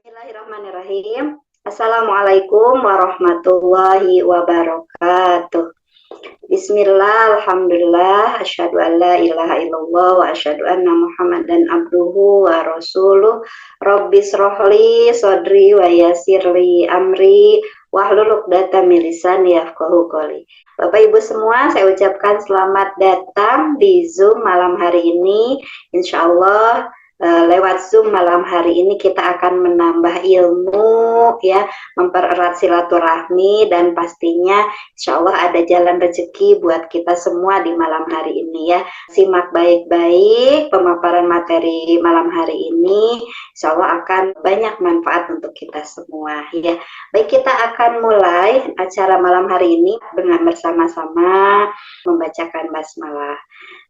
Bismillahirrahmanirrahim. Assalamualaikum warahmatullahi wabarakatuh. Bismillah, alhamdulillah, asyhadu an la ilaha illallah wa asyhadu anna muhammadan abduhu wa rasuluh. Rabbis rohli sodri wa yasirli amri wahlul uqdatam min lisani yafqahu qouli. Bapak Ibu semua, saya ucapkan selamat datang di Zoom malam hari ini. Insyaallah lewat Zoom malam hari ini kita akan menambah ilmu ya, mempererat silaturahmi, dan pastinya insya Allah ada jalan rezeki buat kita semua di malam hari ini ya. Simak baik-baik pemaparan materi malam hari ini, insya Allah akan banyak manfaat untuk kita semua ya. Baik, kita akan mulai acara malam hari ini dengan bersama-sama membacakan basmalah.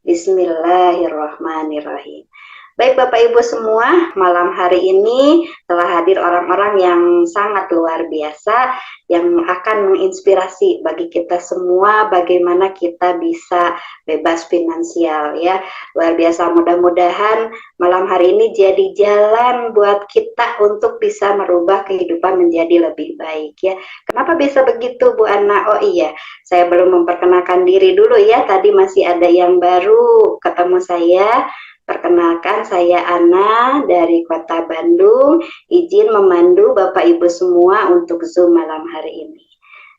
Bismillahirrahmanirrahim. Baik Bapak Ibu semua, malam hari ini telah hadir orang-orang yang sangat luar biasa yang akan menginspirasi bagi kita semua bagaimana kita bisa bebas finansial ya. Luar biasa, mudah-mudahan malam hari ini jadi jalan buat kita untuk bisa merubah kehidupan menjadi lebih baik ya. Kenapa bisa begitu Bu Ana? Oh iya, saya belum memperkenalkan diri dulu ya, tadi masih ada yang baru ketemu saya. Perkenalkan, saya Ana dari Kota Bandung, izin memandu Bapak Ibu semua untuk Zoom malam hari ini.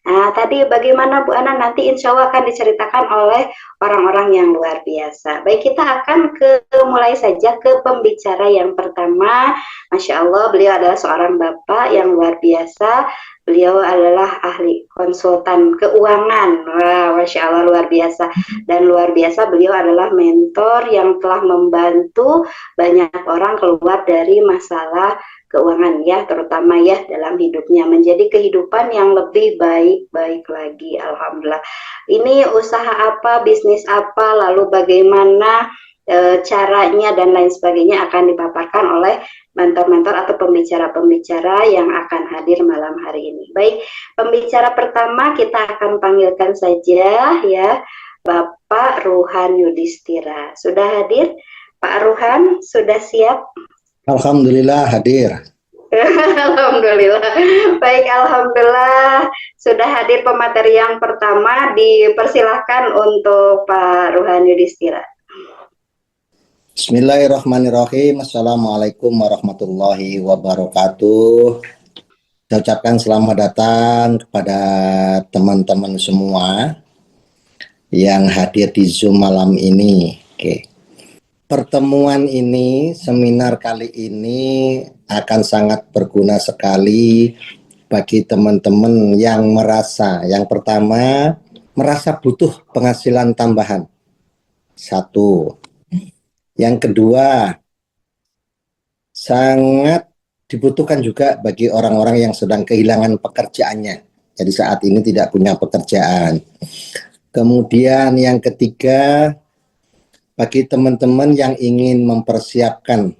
Nah, tadi bagaimana Bu Ana? Nanti insya Allah akan diceritakan oleh orang-orang yang luar biasa. Baik, kita akan mulai saja ke pembicara yang pertama. Masya Allah, beliau adalah seorang Bapak yang luar biasa. Beliau adalah ahli konsultan keuangan. Wah, Masya Allah, luar biasa. Dan luar biasa, beliau adalah mentor yang telah membantu banyak orang keluar dari masalah keuangan ya, terutama ya dalam hidupnya, menjadi kehidupan yang lebih baik lagi. Alhamdulillah. Ini usaha apa, bisnis apa, lalu bagaimana caranya dan lain sebagainya akan dipaparkan oleh mentor-mentor atau pembicara-pembicara yang akan hadir malam hari ini. Baik, pembicara pertama kita akan panggilkan saja ya, Bapak Ruhan Yudhistira. Sudah hadir? Pak Ruhan, sudah siap? Alhamdulillah hadir. Alhamdulillah. Baik, alhamdulillah sudah hadir pemateri yang pertama. Dipersilahkan untuk Pak Ruhan Yudhistira. Bismillahirrahmanirrahim. Assalamualaikum warahmatullahi wabarakatuh. Saya ucapkan selamat datang kepada teman-teman semua yang hadir di Zoom malam ini. Oke. Pertemuan ini, seminar kali ini akan sangat berguna sekali bagi teman-teman yang merasa, yang pertama, merasa butuh penghasilan tambahan. Satu. Yang kedua, sangat dibutuhkan juga bagi orang-orang yang sedang kehilangan pekerjaannya. Jadi saat ini tidak punya pekerjaan. Kemudian yang ketiga, bagi teman-teman yang ingin mempersiapkan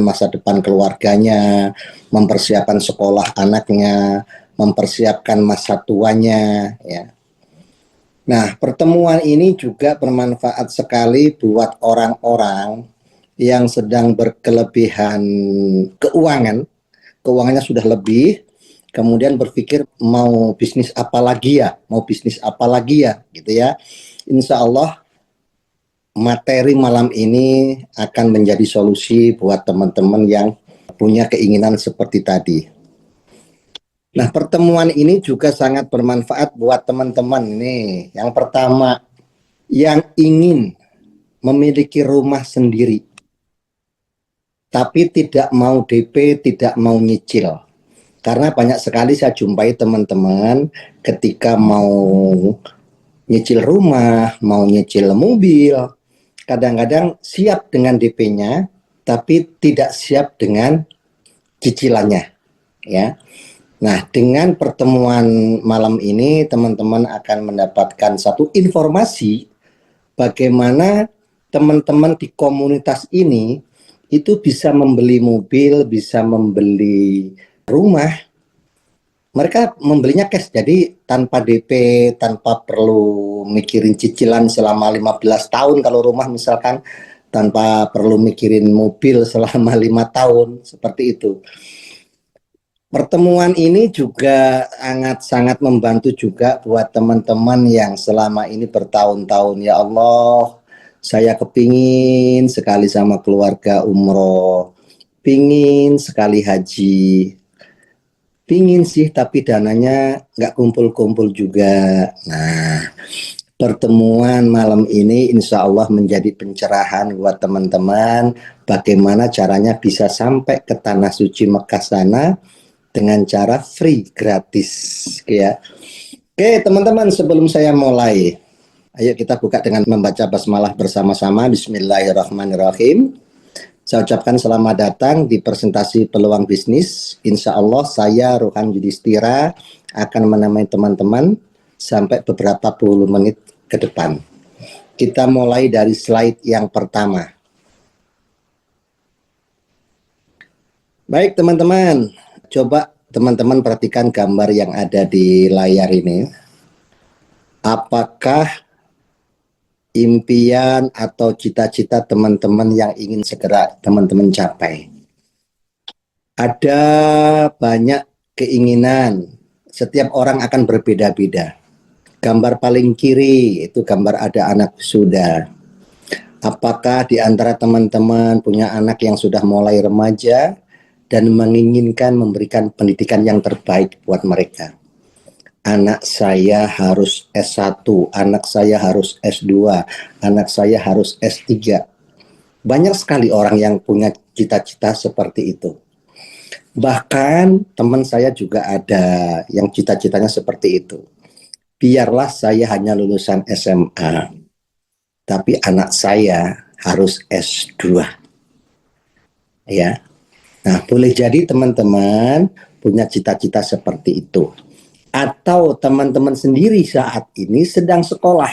masa depan keluarganya, mempersiapkan sekolah anaknya, mempersiapkan masa tuanya, ya. Nah, pertemuan ini juga bermanfaat sekali buat orang-orang yang sedang berkelebihan keuangannya sudah lebih, kemudian berpikir mau bisnis apa lagi ya, gitu ya. Insya Allah materi malam ini akan menjadi solusi buat teman-teman yang punya keinginan seperti tadi. Nah, pertemuan ini juga sangat bermanfaat buat teman-teman nih. Yang pertama, yang ingin memiliki rumah sendiri, tapi tidak mau DP, tidak mau nyicil. Karena banyak sekali saya jumpai teman-teman ketika mau nyicil rumah, mau nyicil mobil, kadang-kadang siap dengan DP-nya, tapi tidak siap dengan cicilannya, ya. Nah, dengan pertemuan malam ini teman-teman akan mendapatkan satu informasi bagaimana teman-teman di komunitas ini itu bisa membeli mobil, bisa membeli rumah. Mereka membelinya cash, jadi tanpa DP, tanpa perlu mikirin cicilan selama 15 tahun kalau rumah misalkan, tanpa perlu mikirin mobil selama 5 tahun, seperti itu. Pertemuan ini juga sangat membantu juga buat teman-teman yang selama ini bertahun-tahun, ya Allah, saya kepingin sekali sama keluarga umroh, pingin sekali haji, pingin sih tapi dananya nggak kumpul-kumpul juga. Nah, pertemuan malam ini insya Allah menjadi pencerahan buat teman-teman bagaimana caranya bisa sampai ke tanah suci Mekah sana dengan cara free, gratis, ya. Oke, teman-teman, sebelum saya mulai, ayo kita buka dengan membaca basmalah bersama-sama. Bismillahirrahmanirrahim. Saya ucapkan selamat datang di presentasi peluang bisnis. Insya Allah saya Rohan Yudhistira akan menemani teman-teman sampai beberapa puluh menit ke depan. Kita mulai dari slide yang pertama. Baik teman-teman, coba teman-teman perhatikan gambar yang ada di layar ini. Apakah impian atau cita-cita teman-teman yang ingin segera teman-teman capai? Ada banyak keinginan, setiap orang akan berbeda-beda. Gambar paling kiri itu gambar ada anak sudah. Apakah di antara teman-teman punya anak yang sudah mulai remaja dan menginginkan memberikan pendidikan yang terbaik buat mereka? Anak saya harus S1, anak saya harus S2, anak saya harus S3. Banyak sekali orang yang punya cita-cita seperti itu. Bahkan teman saya juga ada yang cita-citanya seperti itu. Biarlah saya hanya lulusan SMA, tapi anak saya harus S2. Ya. Nah, boleh jadi teman-teman punya cita-cita seperti itu. Atau teman-teman sendiri saat ini sedang sekolah.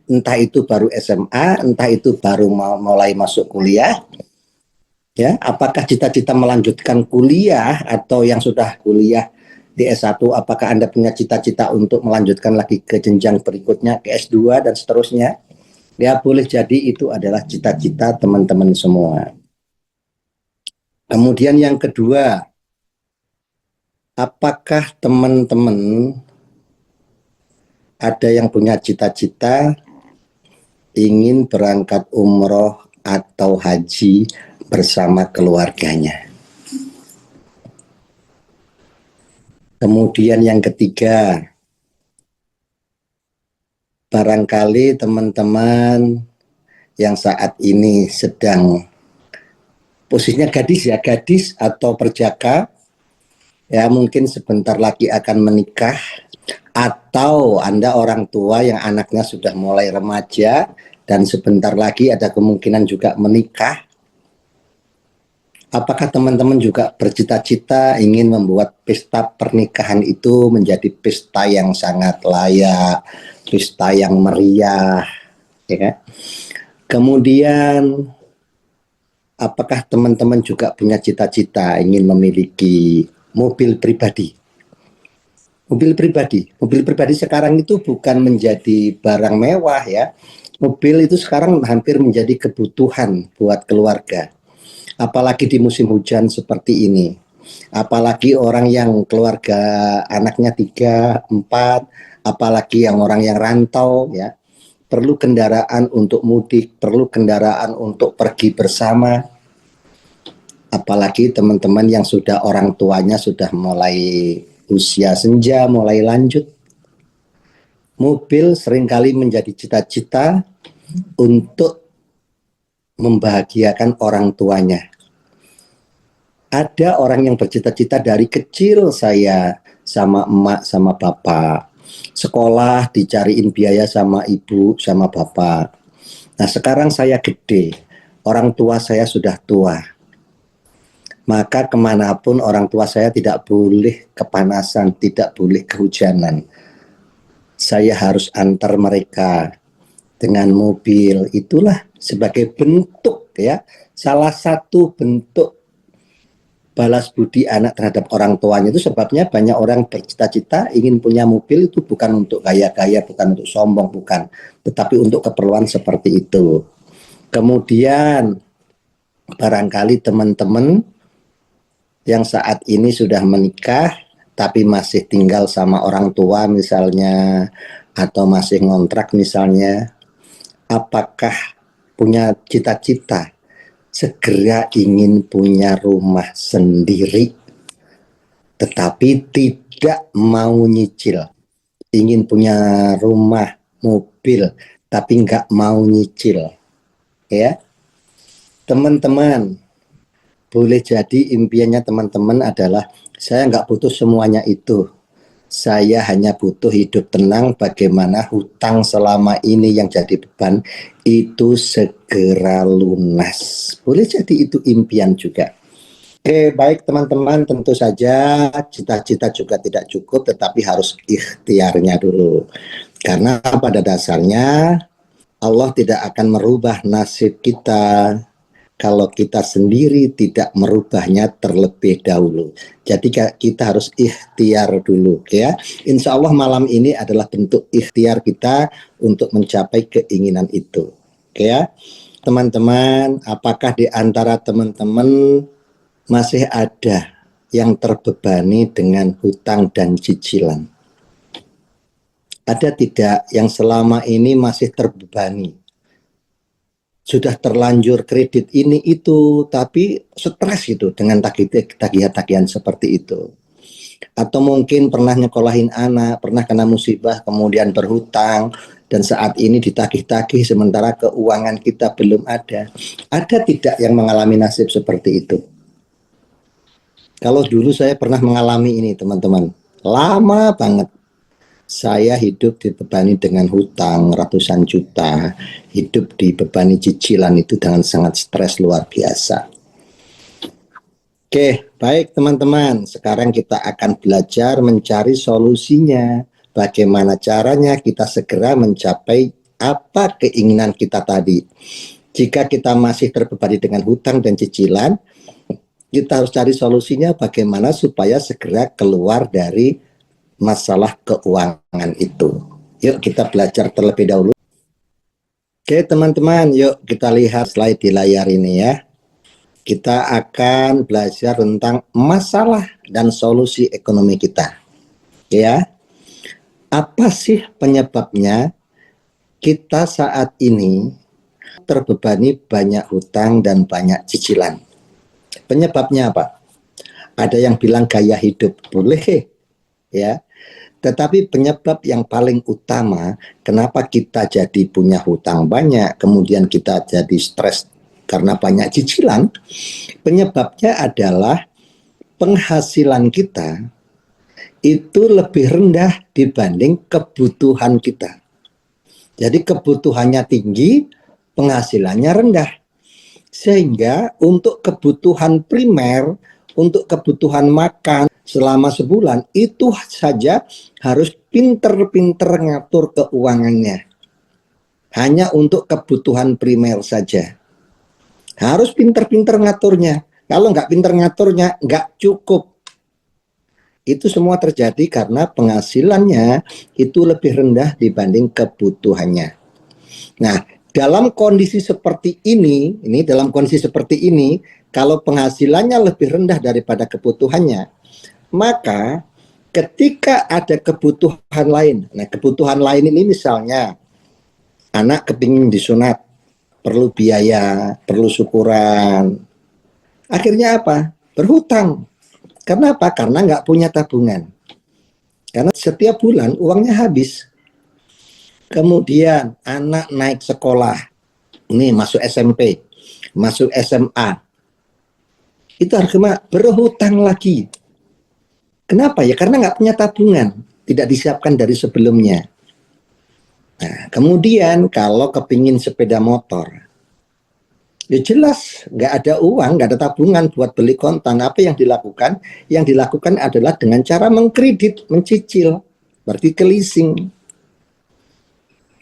Entah itu baru SMA, entah itu baru mulai masuk kuliah. Ya, apakah cita-cita melanjutkan kuliah atau yang sudah kuliah di S1, apakah Anda punya cita-cita untuk melanjutkan lagi ke jenjang berikutnya, ke S2 dan seterusnya? Ya, boleh jadi itu adalah cita-cita teman-teman semua. Kemudian yang kedua, apakah teman-teman ada yang punya cita-cita ingin berangkat umroh atau haji bersama keluarganya? Kemudian yang ketiga, barangkali teman-teman yang saat ini sedang posisinya gadis ya, gadis atau perjaka, ya mungkin sebentar lagi akan menikah, atau Anda orang tua yang anaknya sudah mulai remaja dan sebentar lagi ada kemungkinan juga menikah. Apakah teman-teman juga bercita-cita ingin membuat pesta pernikahan itu menjadi pesta yang sangat layak, pesta yang meriah, ya kan? Kemudian apakah teman-teman juga punya cita-cita ingin memiliki mobil pribadi? Mobil pribadi sekarang itu bukan menjadi barang mewah ya. Mobil itu sekarang hampir menjadi kebutuhan buat keluarga. Apalagi di musim hujan seperti ini. Apalagi orang yang keluarga anaknya 3, 4, apalagi yang orang yang rantau ya. Perlu kendaraan untuk mudik, perlu kendaraan untuk pergi bersama. Apalagi teman-teman yang sudah orang tuanya sudah mulai usia senja, mulai lanjut. Mobil seringkali menjadi cita-cita untuk membahagiakan orang tuanya. Ada orang yang bercita-cita dari kecil saya sama emak sama bapak. Sekolah dicariin biaya sama ibu sama bapak. Nah sekarang saya gede, orang tua saya sudah tua. Maka kemanapun orang tua saya tidak boleh kepanasan, tidak boleh kehujanan. Saya harus antar mereka dengan mobil. Itulah sebagai bentuk ya, salah satu bentuk balas budi anak terhadap orang tuanya. Itu sebabnya banyak orang bercita-cita ingin punya mobil itu bukan untuk gaya-gaya, bukan untuk sombong, bukan, tetapi untuk keperluan seperti itu. Kemudian barangkali teman-teman yang saat ini sudah menikah tapi masih tinggal sama orang tua misalnya, atau masih ngontrak misalnya, apakah punya cita-cita segera ingin punya rumah sendiri tetapi tidak mau nyicil, ingin punya rumah, mobil tapi nggak mau nyicil, ya teman-teman. Boleh jadi impiannya teman-teman adalah saya nggak butuh semuanya itu. Saya hanya butuh hidup tenang, bagaimana hutang selama ini yang jadi beban itu segera lunas. Boleh jadi itu impian juga. Oke, baik teman-teman, tentu saja cita-cita juga tidak cukup, tetapi harus ikhtiarnya dulu. Karena pada dasarnya Allah tidak akan merubah nasib kita kalau kita sendiri tidak merubahnya terlebih dahulu. Jadi kita harus ikhtiar dulu, ya. Insya Allah malam ini adalah bentuk ikhtiar kita untuk mencapai keinginan itu, ya. Teman-teman, apakah di antara teman-teman masih ada yang terbebani dengan hutang dan cicilan? Ada tidak yang selama ini masih terbebani? Sudah terlanjur kredit ini itu, tapi stres gitu dengan tagihan-tagihan seperti itu. Atau mungkin pernah nyekolahin anak, pernah kena musibah, kemudian berhutang, dan saat ini ditagih-tagih sementara keuangan kita belum ada. Ada tidak yang mengalami nasib seperti itu? Kalau dulu saya pernah mengalami ini teman-teman, lama banget. Saya hidup dibebani dengan hutang ratusan juta, hidup dibebani cicilan itu dengan sangat stres luar biasa. Oke, baik teman-teman, sekarang kita akan belajar mencari solusinya. Bagaimana caranya kita segera mencapai apa keinginan kita tadi. Jika kita masih terbebani dengan hutang dan cicilan, kita harus cari solusinya bagaimana supaya segera keluar dari masalah keuangan itu. Yuk kita belajar terlebih dahulu. Oke teman-teman, yuk kita lihat slide di layar ini ya. Kita akan belajar tentang masalah dan solusi ekonomi kita. Ya, apa sih penyebabnya kita saat ini terbebani banyak hutang dan banyak cicilan? Penyebabnya apa? Ada yang bilang gaya hidup, boleh ya. Tetapi penyebab yang paling utama kenapa kita jadi punya hutang banyak, kemudian kita jadi stres karena banyak cicilan, penyebabnya adalah penghasilan kita itu lebih rendah dibanding kebutuhan kita. Jadi kebutuhannya tinggi, penghasilannya rendah. Sehingga untuk kebutuhan primer, untuk kebutuhan makan selama sebulan, itu saja harus pinter-pinter ngatur keuangannya. Hanya untuk kebutuhan primer saja. Harus pinter-pinter ngaturnya. Kalau nggak pinter ngaturnya, nggak cukup. Itu semua terjadi karena penghasilannya itu lebih rendah dibanding kebutuhannya. Nah, dalam kondisi seperti ini dalam kondisi seperti ini, kalau penghasilannya lebih rendah daripada kebutuhannya, maka ketika ada kebutuhan lain, nah kebutuhan lain ini misalnya anak kepingin disunat, perlu biaya, perlu syukuran, akhirnya apa? Berhutang. Karena apa? Karena nggak punya tabungan. Karena setiap bulan uangnya habis. Kemudian anak naik sekolah, ini masuk SMP, masuk SMA, itu harus berhutang lagi. Kenapa ya? Karena nggak punya tabungan, tidak disiapkan dari sebelumnya. Nah, kemudian kalau kepingin sepeda motor, ya jelas nggak ada uang, nggak ada tabungan buat beli kontan. Apa yang dilakukan? Yang dilakukan adalah dengan cara mengkredit, mencicil, berarti ke leasing.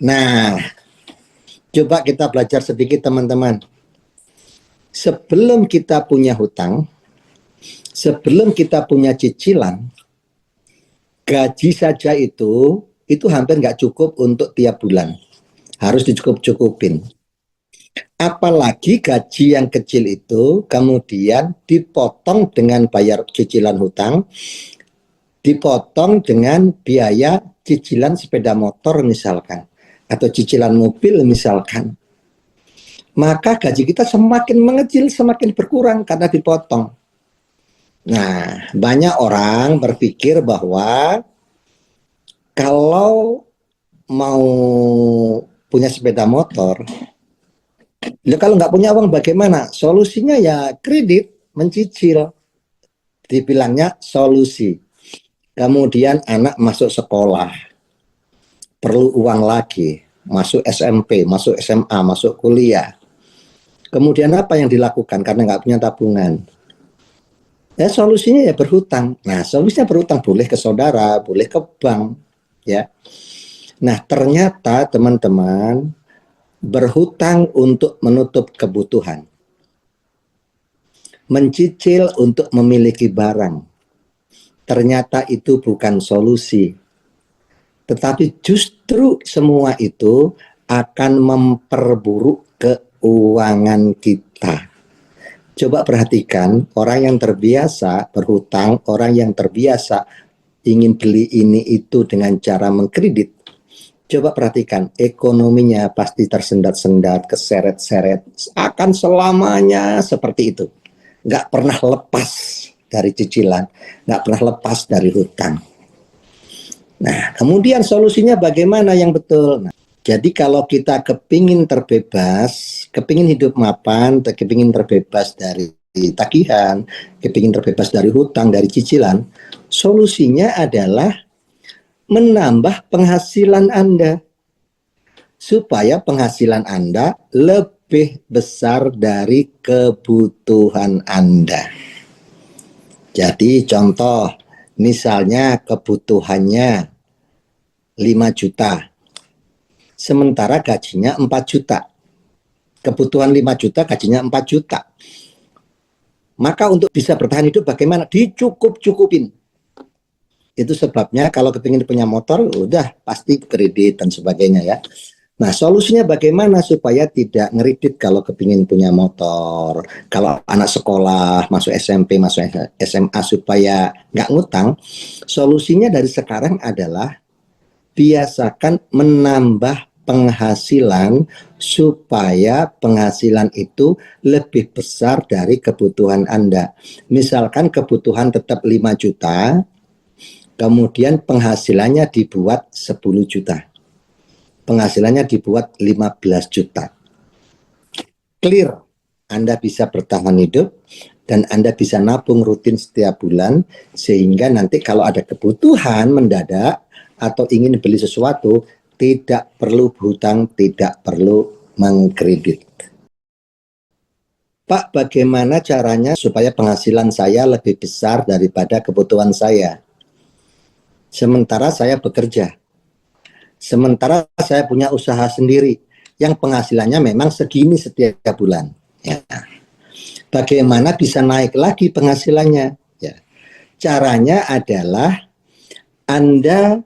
Nah, coba kita belajar sedikit teman-teman. Sebelum kita punya hutang, sebelum kita punya cicilan, gaji saja itu hampir nggak cukup untuk tiap bulan. Harus dicukup-cukupin. Apalagi gaji yang kecil itu kemudian dipotong dengan bayar cicilan hutang, dipotong dengan biaya cicilan sepeda motor misalkan, atau cicilan mobil misalkan. Maka gaji kita semakin mengecil, semakin berkurang karena dipotong. Nah, banyak orang berpikir bahwa kalau mau punya sepeda motor, ya kalau nggak punya uang bagaimana? Solusinya ya kredit, mencicil. Dibilangnya solusi. Kemudian anak masuk sekolah, perlu uang lagi. Masuk SMP, masuk SMA, masuk kuliah. Kemudian apa yang dilakukan karena nggak punya tabungan? Ya solusinya ya berhutang. Nah solusinya berhutang, boleh ke saudara, boleh ke bank. Ya. Nah ternyata teman-teman, berhutang untuk menutup kebutuhan, mencicil untuk memiliki barang, ternyata itu bukan solusi. Tetapi justru semua itu akan memperburuk keuangan kita. Coba perhatikan, orang yang terbiasa berhutang, orang yang terbiasa ingin beli ini itu dengan cara mengkredit, coba perhatikan, ekonominya pasti tersendat-sendat, keseret-seret, akan selamanya seperti itu. Nggak pernah lepas dari cicilan, nggak pernah lepas dari hutang. Nah, kemudian solusinya bagaimana yang betul? Nah, jadi kalau kita kepingin terbebas, kepingin hidup mapan, kepingin terbebas dari tagihan, kepingin terbebas dari hutang, dari cicilan, solusinya adalah menambah penghasilan Anda, supaya penghasilan Anda lebih besar dari kebutuhan Anda. Jadi contoh, misalnya kebutuhannya 5 juta, sementara gajinya 4 juta. Kebutuhan 5 juta, gajinya 4 juta. Maka untuk bisa bertahan hidup bagaimana? Dicukup-cukupin. Itu sebabnya kalau kepingin punya motor, udah pasti kredit dan sebagainya ya. Nah, solusinya bagaimana supaya tidak ngeridit kalau kepingin punya motor, kalau anak sekolah, masuk SMP, masuk SMA supaya nggak ngutang, solusinya dari sekarang adalah biasakan menambah penghasilan supaya penghasilan itu lebih besar dari kebutuhan Anda. Misalkan kebutuhan tetap 5 juta, kemudian penghasilannya dibuat 10 juta. Penghasilannya dibuat 15 juta. Clear, Anda bisa bertahan hidup dan Anda bisa nabung rutin setiap bulan sehingga nanti kalau ada kebutuhan mendadak atau ingin beli sesuatu tidak perlu berhutang, tidak perlu mengkredit. Pak, bagaimana caranya supaya penghasilan saya lebih besar daripada kebutuhan saya? Sementara saya bekerja. Sementara saya punya usaha sendiri yang penghasilannya memang segini setiap bulan. Ya. Bagaimana bisa naik lagi penghasilannya? Ya. Caranya adalah Anda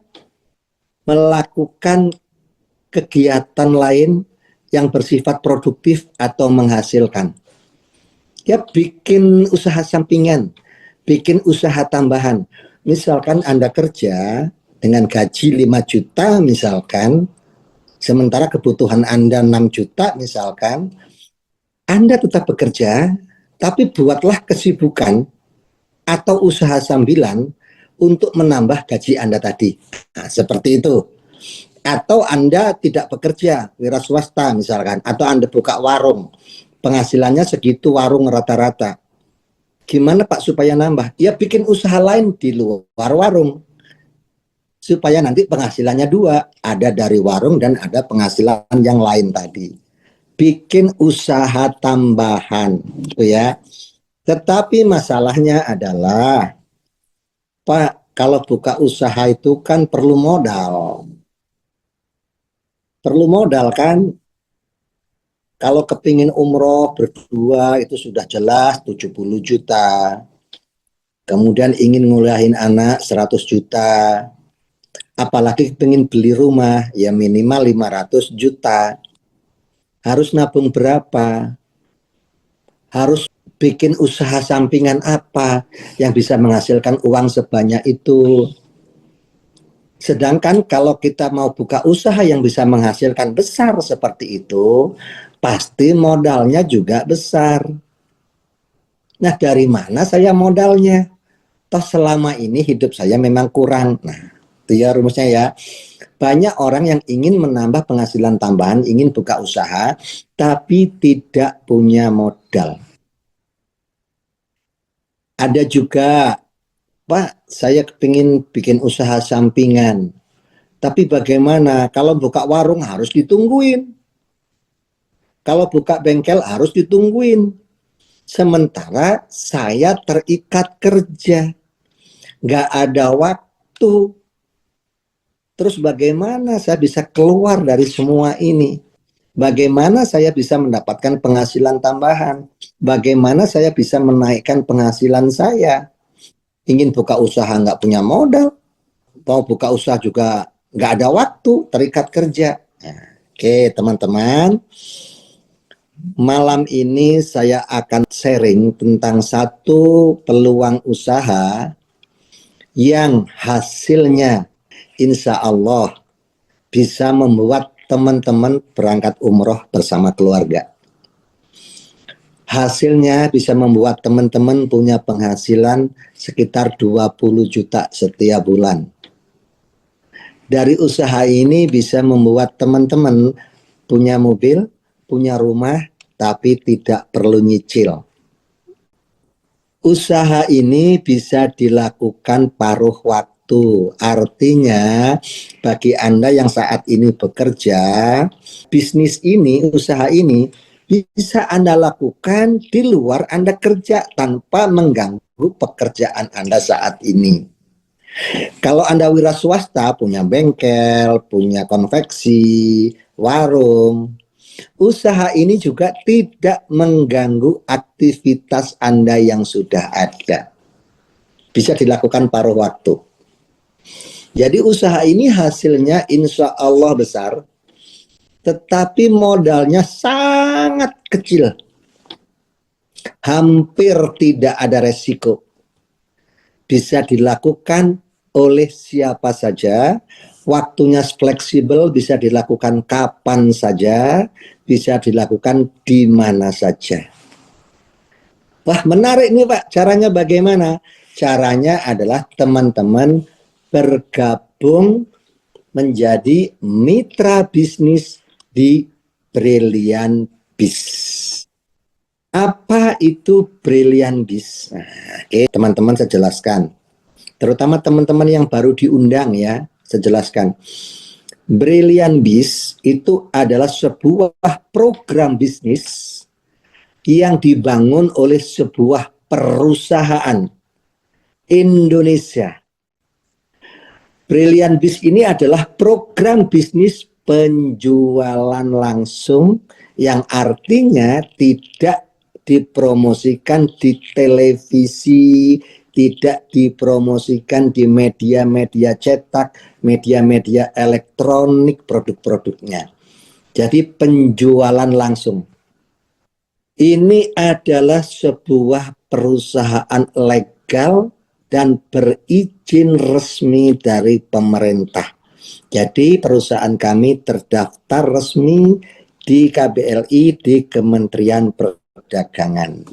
melakukan kegiatan lain yang bersifat produktif atau menghasilkan. Ya, bikin usaha sampingan, bikin usaha tambahan. Misalkan Anda kerja dengan gaji 5 juta misalkan, sementara kebutuhan Anda 6 juta misalkan, Anda tetap bekerja, tapi buatlah kesibukan atau usaha sambilan untuk menambah gaji Anda tadi. Nah, seperti itu. Atau Anda tidak bekerja, wira swasta misalkan, atau Anda buka warung, penghasilannya segitu warung rata-rata. Gimana Pak supaya nambah? Ya bikin usaha lain di luar warung. Supaya nanti penghasilannya dua, ada dari warung dan ada penghasilan yang lain tadi. Bikin usaha tambahan, gitu ya. Tetapi masalahnya adalah, Pak, kalau buka usaha itu kan perlu modal. Perlu modal kan? Kalau kepingin umroh berdua itu sudah jelas 70 juta. Kemudian ingin ngulahin anak 100 juta. Apalagi pengen beli rumah ya minimal 500 juta. harus nabung berapa, harus bikin usaha sampingan apa yang bisa menghasilkan uang sebanyak itu. Sedangkan kalau kita mau buka usaha yang bisa menghasilkan besar seperti itu, pasti modalnya juga besar. Nah, dari mana saya modalnya? Toh selama ini hidup saya memang kurang. Nah, itu ya rumusnya ya. Banyak orang yang ingin menambah penghasilan tambahan, ingin buka usaha, tapi tidak punya modal. Ada juga, Pak, saya kepingin bikin usaha sampingan. Tapi bagaimana? Kalau buka warung harus ditungguin. Kalau buka bengkel harus ditungguin. Sementara saya terikat kerja. Nggak ada waktu. Terus bagaimana saya bisa keluar dari semua ini? Bagaimana saya bisa mendapatkan penghasilan tambahan? Bagaimana saya bisa menaikkan penghasilan saya? Ingin buka usaha nggak punya modal, mau buka usaha juga nggak ada waktu, terikat kerja. Nah, oke teman-teman, malam ini saya akan sharing tentang satu peluang usaha yang hasilnya insya Allah bisa membuat teman-teman berangkat umroh bersama keluarga. Hasilnya bisa membuat teman-teman punya penghasilan sekitar 20 juta setiap bulan. Dari usaha ini bisa membuat teman-teman punya mobil, punya rumah, tapi tidak perlu nyicil. Usaha ini bisa dilakukan paruh waktu. Artinya bagi Anda yang saat ini bekerja, bisnis ini, usaha ini bisa Anda lakukan di luar Anda kerja tanpa mengganggu pekerjaan Anda saat ini. Kalau Anda wira swasta, punya bengkel, punya konveksi, warung, usaha ini juga tidak mengganggu aktivitas Anda yang sudah ada. Bisa dilakukan paruh waktu. Jadi usaha ini hasilnya insya Allah besar, tetapi modalnya sangat kecil. Hampir tidak ada resiko. Bisa dilakukan oleh siapa saja, waktunya fleksibel, bisa dilakukan kapan saja, bisa dilakukan di mana saja. Wah, menarik nih Pak, caranya bagaimana? Caranya adalah teman-teman bergabung menjadi mitra bisnis di Brilliant Biz. Apa itu Brilliant Biz? Nah, oke, teman-teman saya jelaskan. Terutama teman-teman yang baru diundang ya, saya jelaskan. Brilliant Biz itu adalah sebuah program bisnis yang dibangun oleh sebuah perusahaan Indonesia. Brilliant Biz ini adalah program bisnis penjualan langsung yang artinya tidak dipromosikan di televisi, tidak dipromosikan di media-media cetak, media-media elektronik produk-produknya. Jadi penjualan langsung. Ini adalah sebuah perusahaan legal dan berizin resmi dari pemerintah. Jadi perusahaan kami terdaftar resmi di KBLI di Kementerian Perdagangan.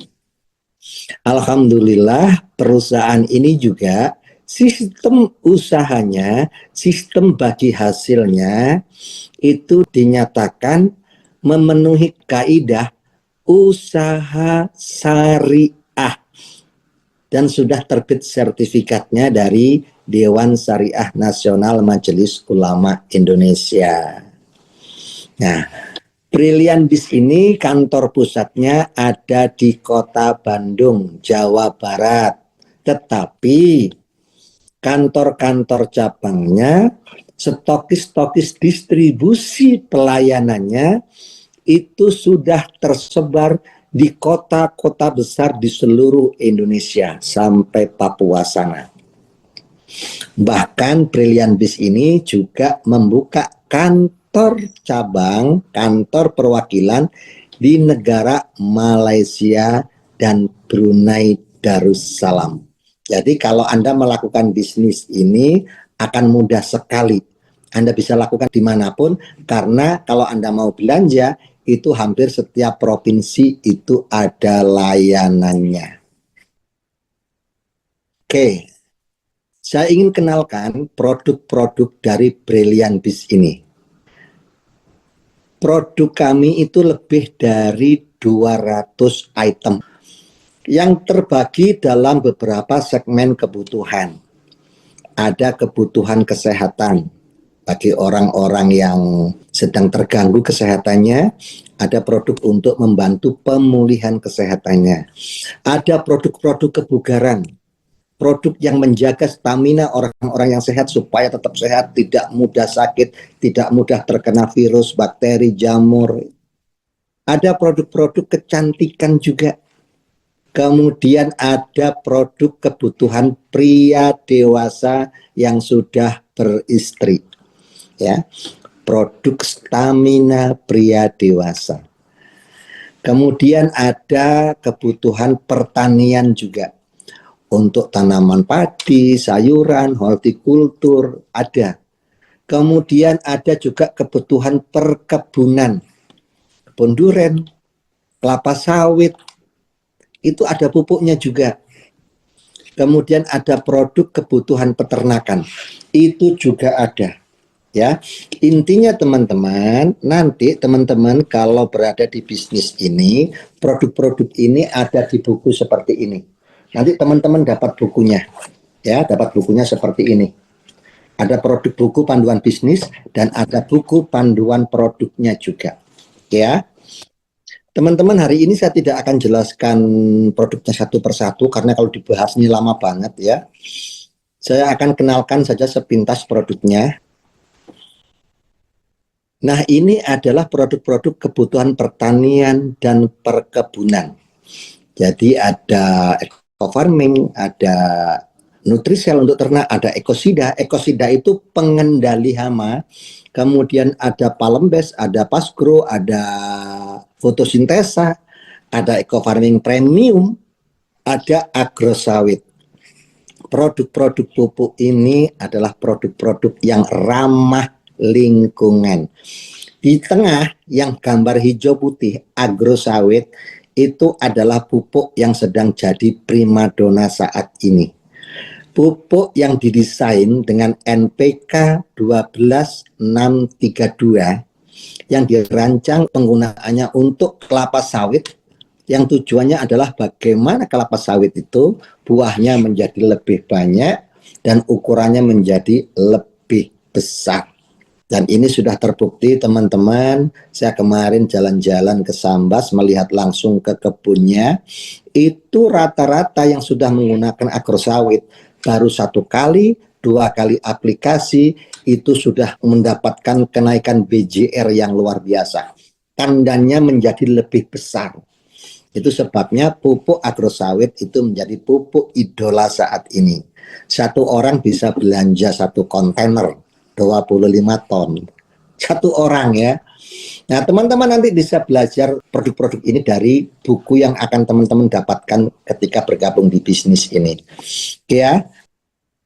Alhamdulillah perusahaan ini juga sistem usahanya, sistem bagi hasilnya itu dinyatakan memenuhi kaidah usaha syariah dan sudah terbit sertifikatnya dari Dewan Syariah Nasional Majelis Ulama Indonesia. Nah, Brilliant Biz ini kantor pusatnya ada di Kota Bandung, Jawa Barat. Tetapi kantor-kantor cabangnya, stokis-stokis distribusi pelayanannya itu sudah tersebar di kota-kota besar di seluruh Indonesia sampai Papua sana. Bahkan Brilliant Biz ini juga membuka kantor kantor cabang, kantor perwakilan di negara Malaysia dan Brunei Darussalam. Jadi kalau Anda melakukan bisnis ini akan mudah sekali. Anda bisa lakukan dimanapun, karena kalau Anda mau belanja, itu hampir setiap provinsi itu ada layanannya. Oke, saya ingin kenalkan produk-produk dari Brilliant Biz ini. Produk kami itu lebih dari 200 item yang terbagi dalam beberapa segmen kebutuhan. Ada kebutuhan kesehatan bagi orang-orang yang sedang terganggu kesehatannya, ada produk untuk membantu pemulihan kesehatannya. Ada produk-produk kebugaran, produk yang menjaga stamina orang-orang yang sehat supaya tetap sehat, tidak mudah sakit, tidak mudah terkena virus, bakteri, jamur. Ada produk-produk kecantikan juga. Kemudian ada produk kebutuhan pria dewasa yang sudah beristri. Ya, produk stamina pria dewasa. Kemudian ada kebutuhan pertanian juga. Untuk tanaman padi, sayuran, hortikultur ada. Kemudian ada juga kebutuhan perkebunan, kebun duren, kelapa sawit, itu ada pupuknya juga. Kemudian ada produk kebutuhan peternakan, itu juga ada. Ya, intinya teman-teman, nanti teman-teman kalau berada di bisnis ini, produk-produk ini ada di buku seperti ini. Nanti teman-teman dapat bukunya, ya, dapat bukunya seperti ini. Ada produk buku panduan bisnis dan ada buku panduan produknya juga, ya. Teman-teman, hari ini saya tidak akan jelaskan produknya satu persatu karena kalau dibahas ini lama banget ya. Saya akan kenalkan saja sepintas produknya. Nah, ini adalah produk-produk kebutuhan pertanian dan perkebunan. Jadi ada eco farming, ada Nutrisel untuk ternak, ada ekosida. Ekosida itu pengendali hama. Kemudian ada Palembes, ada Pasgrow, ada fotosintesa, ada eco farming premium, ada agrosawit. Produk-produk pupuk ini adalah produk-produk yang ramah lingkungan. Di tengah yang gambar hijau putih agrosawit itu adalah pupuk yang sedang jadi primadona saat ini. Pupuk yang didesain dengan NPK 12632 yang dirancang penggunaannya untuk kelapa sawit, yang tujuannya adalah bagaimana kelapa sawit itu buahnya menjadi lebih banyak dan ukurannya menjadi lebih besar. Dan ini sudah terbukti teman-teman. Saya kemarin jalan-jalan ke Sambas melihat langsung ke kebunnya. Itu rata-rata yang sudah menggunakan agrosawit baru 1 kali, 2 kali aplikasi itu sudah mendapatkan kenaikan BJR yang luar biasa. Tandannya menjadi lebih besar. Itu sebabnya pupuk agrosawit itu menjadi pupuk idola saat ini. Satu orang bisa belanja 1 kontainer 25 ton. 1 orang ya. Nah, teman-teman nanti bisa belajar produk-produk ini dari buku yang akan teman-teman dapatkan ketika bergabung di bisnis ini. Oke ya.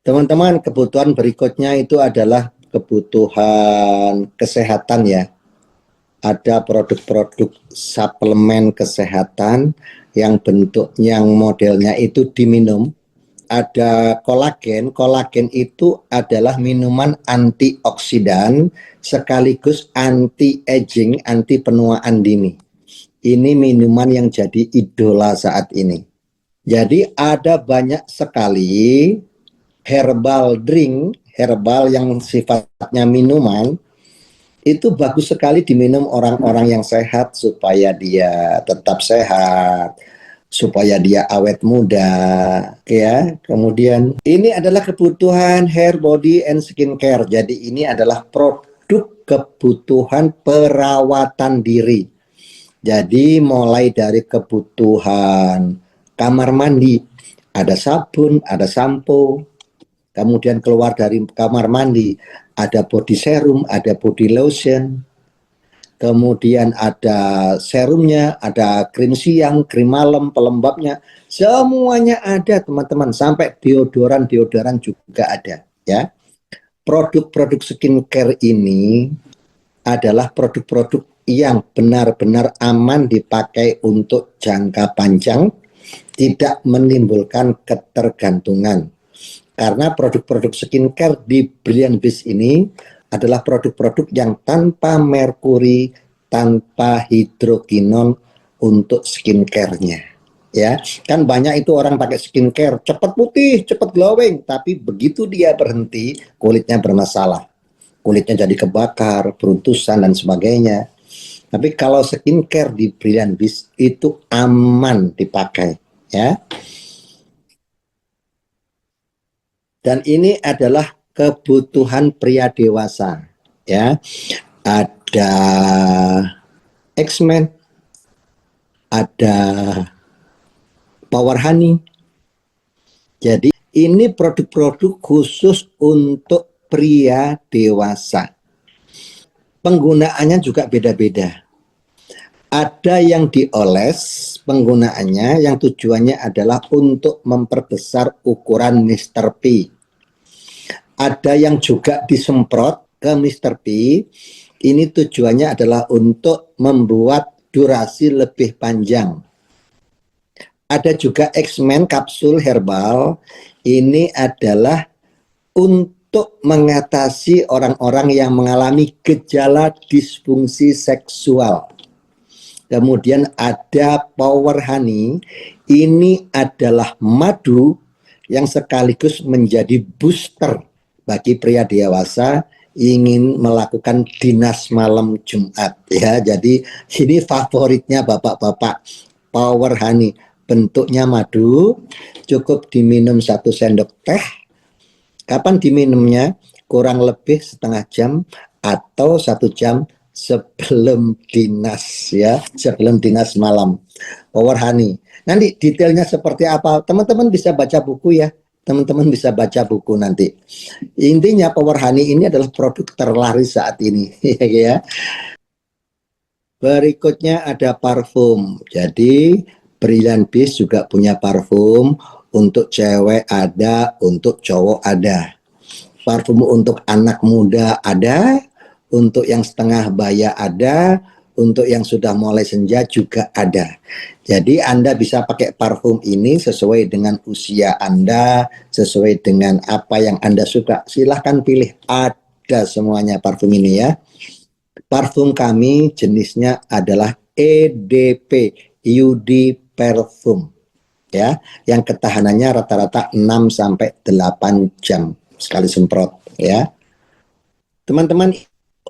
Teman-teman, kebutuhan berikutnya itu adalah kebutuhan kesehatan ya. Ada produk-produk suplemen kesehatan yang bentuknya, yang modelnya itu diminum. Ada kolagen. Kolagen itu adalah minuman antioksidan sekaligus anti-aging, anti penuaan dini. Ini minuman yang jadi idola saat ini. Jadi ada banyak sekali herbal drink, herbal yang sifatnya minuman, itu bagus sekali diminum orang-orang yang sehat supaya dia tetap sehat, supaya dia awet muda, ya. Kemudian ini adalah kebutuhan hair, body, and skincare. Jadi ini adalah produk kebutuhan perawatan diri. Jadi mulai dari kebutuhan kamar mandi, ada sabun, ada sampo, kemudian keluar dari kamar mandi, ada body serum, ada body lotion, kemudian ada serumnya, ada krim siang, krim malam, pelembabnya, semuanya ada teman-teman, sampai deodoran juga ada ya. Produk-produk skincare ini adalah produk-produk yang benar-benar aman dipakai untuk jangka panjang, tidak menimbulkan ketergantungan. Karena produk-produk skincare di Brilliant Beast ini adalah produk-produk yang tanpa merkuri, tanpa hidrokinon untuk skincare-nya. Ya, kan banyak itu orang pakai skincare cepat putih, cepat glowing, tapi begitu dia berhenti, kulitnya bermasalah. Kulitnya jadi kebakar, beruntusan dan sebagainya. Tapi kalau skincare di Brilliant Beast itu aman dipakai, ya. Dan ini adalah kebutuhan pria dewasa, ya. Ada X-Men, ada Power Honey. Jadi ini produk-produk khusus untuk pria dewasa. Penggunaannya juga beda-beda. Ada yang dioles penggunaannya yang tujuannya adalah untuk memperbesar ukuran Mr. P. Ada yang juga disemprot ke Mr. P. Ini tujuannya adalah untuk membuat durasi lebih panjang. Ada juga X-Men kapsul herbal. Ini adalah untuk mengatasi orang-orang yang mengalami gejala disfungsi seksual. Kemudian ada Power Honey, ini adalah madu yang sekaligus menjadi booster bagi pria dewasa ingin melakukan dinas malam Jumat ya. Jadi ini favoritnya bapak-bapak, Power Honey, bentuknya madu, cukup diminum 1 sendok teh. Kapan diminumnya? Kurang lebih setengah jam atau 1 jam sebelum dinas ya, sebelum dinas malam. Power Honey. Nanti detailnya seperti apa, teman-teman bisa baca buku ya. Teman-teman bisa baca buku nanti. Intinya Power Honey ini adalah produk terlaris saat ini ya. Berikutnya ada parfum. Jadi Brilliant Beast juga punya parfum. Untuk cewek ada, untuk cowok ada. Parfum untuk anak muda ada, untuk yang setengah baya ada, untuk yang sudah mulai senja juga ada. Jadi Anda bisa pakai parfum ini sesuai dengan usia Anda, sesuai dengan apa yang Anda suka. Silahkan pilih, ada semuanya parfum ini ya. Parfum kami jenisnya adalah EDP, UD Parfum. Ya, yang ketahanannya rata-rata 6-8 jam sekali semprot ya. Teman-teman,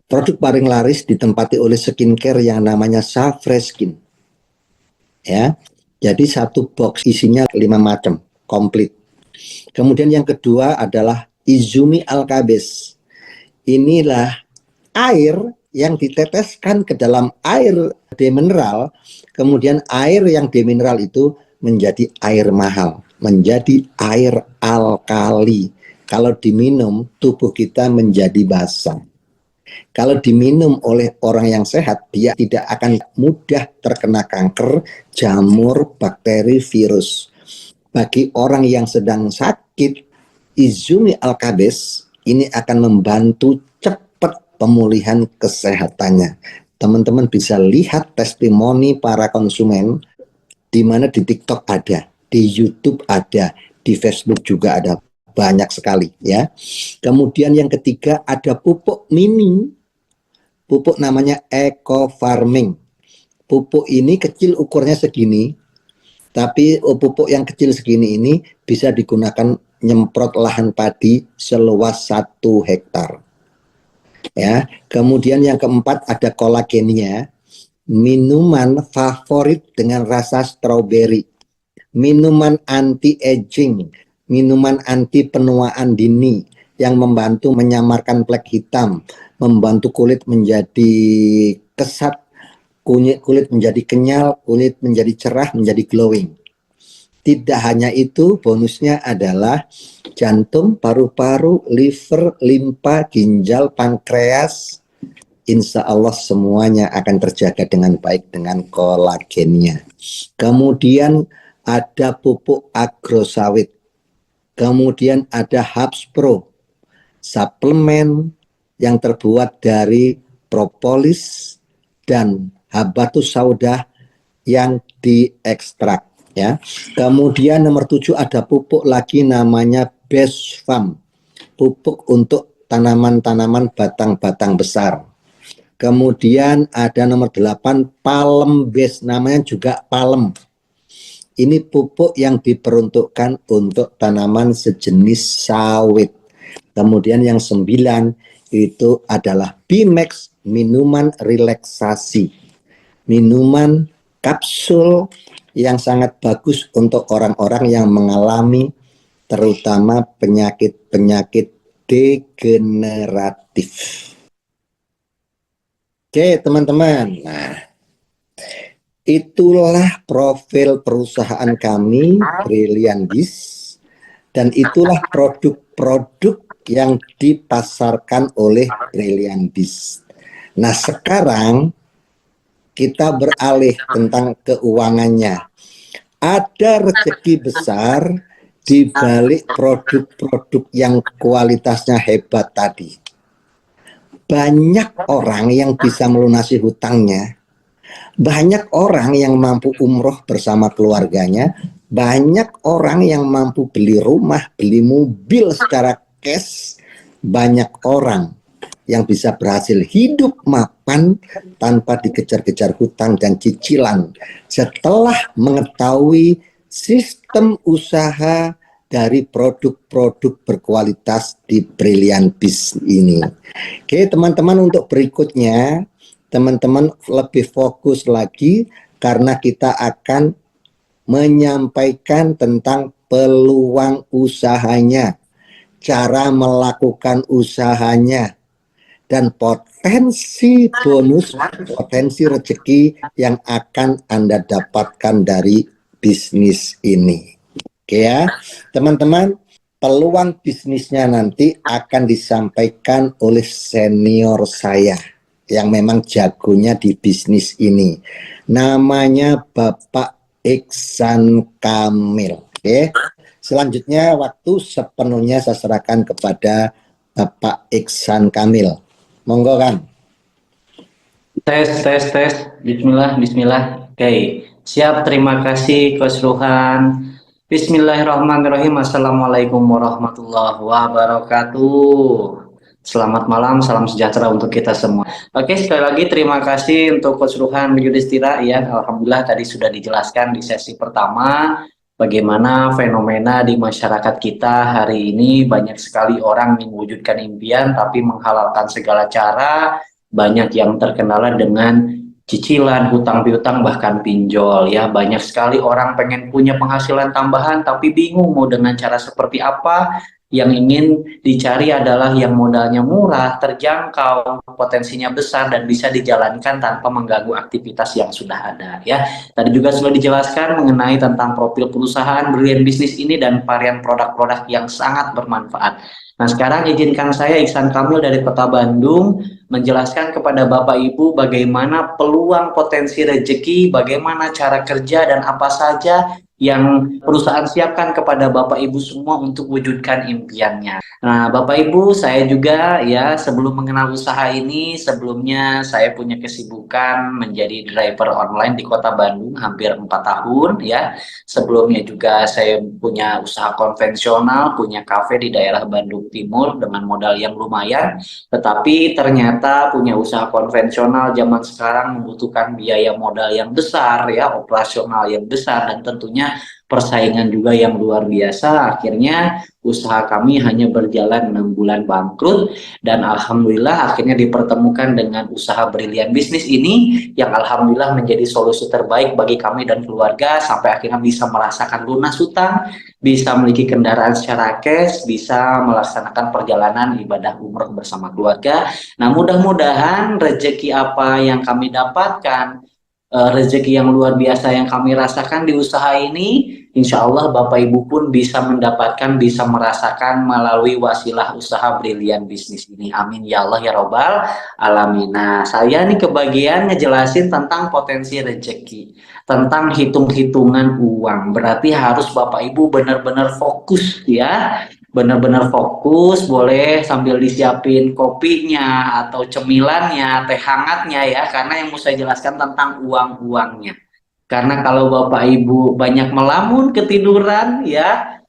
produk paling laris ditempati oleh skincare yang namanya Safreskin. Ya. Jadi 1 box isinya 5 macam, komplit. Kemudian yang kedua adalah Izumi Alkabes. Inilah air yang diteteskan ke dalam air demineral, kemudian air yang demineral itu menjadi air mahal, menjadi air alkali. Kalau diminum, tubuh kita menjadi basah. Kalau diminum oleh orang yang sehat, dia tidak akan mudah terkena kanker, jamur, bakteri, virus. Bagi orang yang sedang sakit, Izumi Alkabes ini akan membantu cepat pemulihan kesehatannya. Teman-teman bisa lihat testimoni para konsumen, di mana di TikTok ada, di YouTube ada, di Facebook juga ada. Banyak sekali ya. Kemudian yang ketiga ada pupuk mini. Pupuk namanya Eco Farming. Pupuk ini kecil, ukurnya segini. Tapi pupuk yang kecil segini ini bisa digunakan nyemprot lahan padi seluas 1 hektar. Ya. Kemudian yang keempat ada kolagennya. Minuman favorit dengan rasa stroberi. Minuman anti-aging, minuman anti penuaan dini yang membantu menyamarkan plek hitam, membantu kulit menjadi kesat, kulit menjadi kenyal, kulit menjadi cerah, menjadi glowing. Tidak hanya itu, bonusnya adalah jantung, paru-paru, liver, limpa, ginjal, pankreas. Insya Allah semuanya akan terjaga dengan baik dengan kolagennya. Kemudian ada pupuk agrosawit. Kemudian ada Hubs Pro, suplemen yang terbuat dari propolis dan habatus sauda yang diekstrak. Ya. Kemudian nomor 7 ada pupuk lagi namanya Best Farm, pupuk untuk tanaman-tanaman batang-batang besar. Kemudian ada nomor 8 Palem Base, namanya juga palem. Ini pupuk yang diperuntukkan untuk tanaman sejenis sawit. Kemudian yang 9 itu adalah Bimax, minuman relaksasi. Minuman kapsul yang sangat bagus untuk orang-orang yang mengalami terutama penyakit-penyakit degeneratif. Oke, teman-teman. Nah, itulah profil perusahaan kami, Brilliant Biz, dan itulah produk-produk yang dipasarkan oleh Brilliant Biz. Nah, sekarang kita beralih tentang keuangannya. Ada rezeki besar di balik produk-produk yang kualitasnya hebat tadi. Banyak orang yang bisa melunasi hutangnya. Banyak orang yang mampu umroh bersama keluarganya. Banyak orang yang mampu beli rumah, beli mobil secara cash. Banyak orang yang bisa berhasil hidup mapan tanpa dikejar-kejar hutang dan cicilan. Setelah mengetahui sistem usaha dari produk-produk berkualitas di Brilliant Biz ini. Oke, teman-teman, untuk berikutnya teman-teman lebih fokus lagi karena kita akan menyampaikan tentang peluang usahanya, cara melakukan usahanya, dan potensi bonus, potensi rezeki yang akan Anda dapatkan dari bisnis ini. Oke ya, teman-teman, peluang bisnisnya nanti akan disampaikan oleh senior saya yang memang jagonya di bisnis ini. Namanya Bapak Iksan Kamil. Oke. Selanjutnya waktu sepenuhnya saya serahkan kepada Bapak Iksan Kamil. Monggo, Kang. Tes. Bismillah, bismillah. Oke, siap. Terima kasih, Coach Ruhan. Bismillahirrahmanirrahim. Assalamualaikum warahmatullahi wabarakatuh. Selamat malam, salam sejahtera untuk kita semua. Oke, sekali lagi terima kasih untuk Coach Ruhan Yudhistira. Ya, alhamdulillah tadi sudah dijelaskan di sesi pertama bagaimana fenomena di masyarakat kita hari ini. Banyak sekali orang mewujudkan impian tapi menghalalkan segala cara. Banyak yang terkendala dengan cicilan, hutang piutang, bahkan pinjol ya. Banyak sekali orang pengen punya penghasilan tambahan tapi bingung mau dengan cara seperti apa. Yang ingin dicari adalah yang modalnya murah, terjangkau, potensinya besar dan bisa dijalankan tanpa mengganggu aktivitas yang sudah ada ya. Tadi juga sudah dijelaskan mengenai tentang profil perusahaan Brilliant Business ini dan varian produk-produk yang sangat bermanfaat. Nah, sekarang izinkan saya Iksan Kamil dari Kota Bandung menjelaskan kepada Bapak Ibu bagaimana peluang potensi rezeki, bagaimana cara kerja dan apa saja yang perusahaan siapkan kepada Bapak Ibu semua untuk wujudkan impiannya. Nah, Bapak Ibu, saya juga ya sebelum mengenal usaha ini, sebelumnya saya punya kesibukan menjadi driver online di Kota Bandung hampir 4 tahun ya. Sebelumnya juga saya punya usaha konvensional, punya kafe di daerah Bandung Timur dengan modal yang lumayan, tetapi ternyata punya usaha konvensional zaman sekarang membutuhkan biaya modal yang besar ya, operasional yang besar dan tentunya persaingan juga yang luar biasa. Akhirnya usaha kami hanya berjalan 6 bulan bangkrut dan alhamdulillah akhirnya dipertemukan dengan usaha Brilliant Business ini yang alhamdulillah menjadi solusi terbaik bagi kami dan keluarga sampai akhirnya bisa merasakan lunas hutang, bisa memiliki kendaraan secara cash, bisa melaksanakan perjalanan ibadah umroh bersama keluarga. Nah, mudah-mudahan rezeki apa yang kami dapatkan rezeki yang luar biasa yang kami rasakan di usaha ini, insya Allah Bapak Ibu pun bisa mendapatkan, bisa merasakan melalui wasilah usaha Brilian Bisnis ini. Amin ya Allah ya Robbal Alamin. Nah, saya nih kebagian ngejelasin tentang potensi rezeki, tentang hitung-hitungan uang. Berarti harus Bapak Ibu benar-benar fokus ya, benar-benar fokus. Boleh sambil disiapin kopinya atau cemilannya, teh hangatnya ya, karena yang mau saya jelaskan tentang uang-uangnya. Karena kalau Bapak Ibu banyak melamun, ketiduran ya,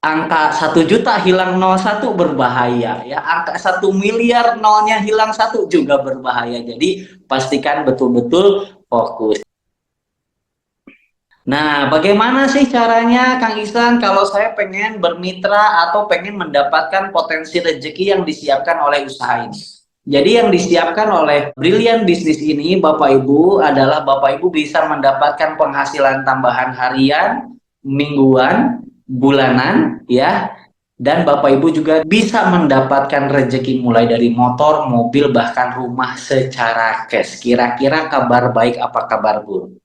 angka 1 juta hilang 01 berbahaya ya, angka 1 miliar nolnya hilang 1 juga berbahaya. Jadi pastikan betul-betul fokus. Nah, bagaimana sih caranya Kang Ihsan kalau saya pengen bermitra atau pengen mendapatkan potensi rezeki yang disiapkan oleh usaha ini? Jadi yang disiapkan oleh Brilian Bisnis ini, Bapak Ibu, adalah Bapak Ibu bisa mendapatkan penghasilan tambahan harian, mingguan, bulanan, ya. Dan Bapak Ibu juga bisa mendapatkan rezeki mulai dari motor, mobil, bahkan rumah secara cash. Kira-kira kabar baik apa kabar buruk?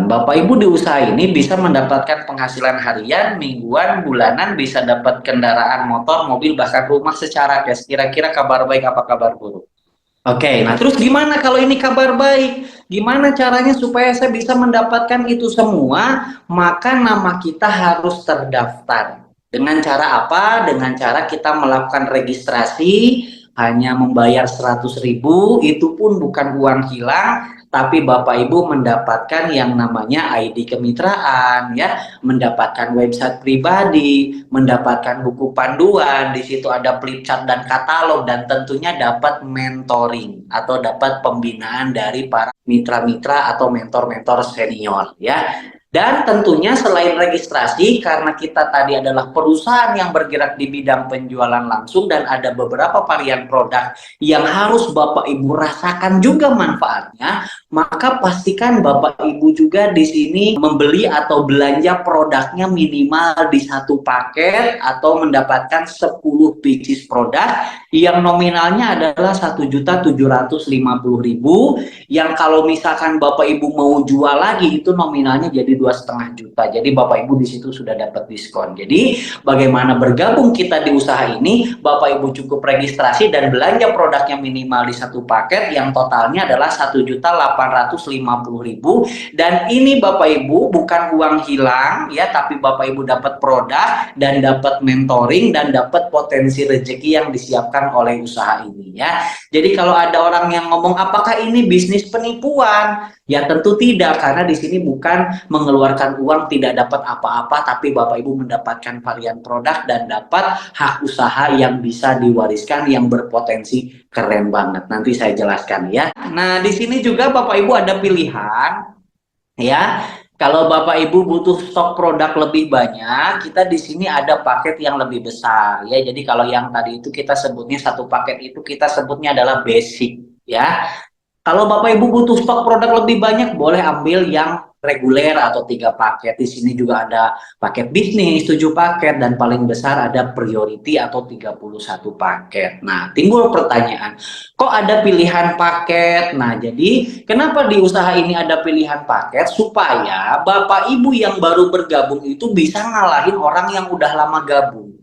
Bapak Ibu di usaha ini bisa mendapatkan penghasilan harian, mingguan, bulanan, bisa dapat kendaraan motor, mobil, bahkan rumah secara cash. Kira-kira kabar baik apa kabar buruk? Oke, nah terus gimana kalau ini kabar baik? Gimana caranya supaya saya bisa mendapatkan itu semua? Maka nama kita harus terdaftar. Dengan cara apa? Dengan cara kita melakukan registrasi, hanya membayar 100.000, itu pun bukan uang hilang, tapi Bapak Ibu mendapatkan yang namanya ID kemitraan, ya, mendapatkan website pribadi, mendapatkan buku panduan, di situ ada flipchart dan katalog, dan tentunya dapat mentoring atau dapat pembinaan dari para mitra-mitra atau mentor-mentor senior, ya. Dan tentunya selain registrasi, karena kita tadi adalah perusahaan yang bergerak di bidang penjualan langsung dan ada beberapa varian produk yang harus Bapak Ibu rasakan juga manfaatnya, maka pastikan Bapak Ibu juga di sini membeli atau belanja produknya minimal di satu paket atau mendapatkan 10 pieces produk yang nominalnya adalah 1.750.000, yang kalau misalkan Bapak Ibu mau jual lagi itu nominalnya jadi 2,5 juta. Jadi Bapak Ibu di situ sudah dapat diskon. Jadi bagaimana bergabung kita di usaha ini? Bapak Ibu cukup registrasi dan belanja produknya minimal di satu paket yang totalnya adalah 1.850.000, dan ini Bapak Ibu bukan uang hilang ya, tapi Bapak Ibu dapat produk dan dapat mentoring dan dapat potensi rezeki yang disiapkan oleh usaha ini ya. Jadi kalau ada orang yang ngomong apakah ini bisnis penipuan? Ya tentu tidak, karena di sini bukan mengeluarkan uang tidak dapat apa-apa, tapi Bapak Ibu mendapatkan varian produk dan dapat hak usaha yang bisa diwariskan yang berpotensi keren banget. Nanti saya jelaskan ya. Nah, di sini juga Bapak Ibu ada pilihan ya. Kalau Bapak Ibu butuh stok produk lebih banyak, kita di sini ada paket yang lebih besar ya. Jadi kalau yang tadi itu kita sebutnya satu paket itu kita sebutnya adalah basic ya. Kalau Bapak Ibu butuh stok produk lebih banyak, boleh ambil yang reguler atau 3 paket. Di sini juga ada paket bisnis 7 paket, dan paling besar ada priority atau 31 paket. Nah, timbul pertanyaan, kok ada pilihan paket? Nah, jadi kenapa di usaha ini ada pilihan paket? Supaya Bapak Ibu yang baru bergabung itu bisa ngalahin orang yang udah lama gabung.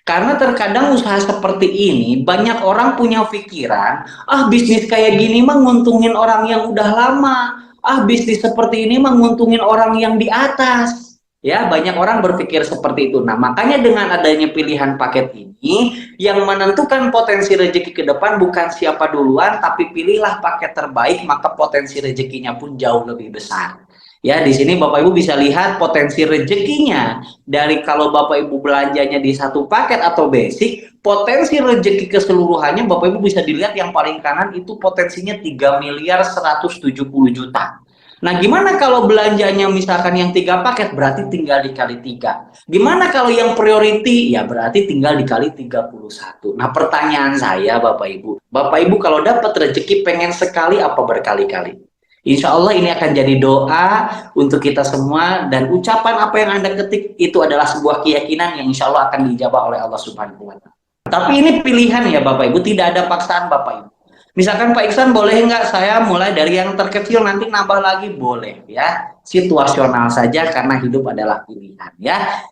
Karena terkadang usaha seperti ini banyak orang punya pikiran, ah bisnis kayak gini mah nguntungin orang yang udah lama, ah bisnis seperti ini mah nguntungin orang yang di atas. Ya, banyak orang berpikir seperti itu. Nah, makanya dengan adanya pilihan paket ini, yang menentukan potensi rezeki ke depan bukan siapa duluan, tapi pilihlah paket terbaik, maka potensi rezekinya pun jauh lebih besar. Ya, di sini Bapak Ibu bisa lihat potensi rezekinya dari kalau Bapak Ibu belanjanya di satu paket atau basic, potensi rezeki keseluruhannya Bapak Ibu bisa dilihat yang paling kanan itu potensinya 3.170.000.000. Nah, gimana kalau belanjanya misalkan yang 3 paket, berarti tinggal dikali 3. Gimana kalau yang priority? Ya berarti tinggal dikali 31. Nah, pertanyaan saya Bapak Ibu kalau dapat rezeki pengen sekali apa berkali-kali? Insya Allah ini akan jadi doa untuk kita semua, dan ucapan apa yang Anda ketik itu adalah sebuah keyakinan yang insya Allah akan dijabah oleh Allah Subhanahu wa Ta'ala. Tapi ini pilihan ya Bapak Ibu, tidak ada paksaan Bapak Ibu. Misalkan Pak Iksan, boleh nggak saya mulai dari yang terkecil nanti nambah lagi? Boleh ya, situasional saja karena hidup adalah pilihan ya.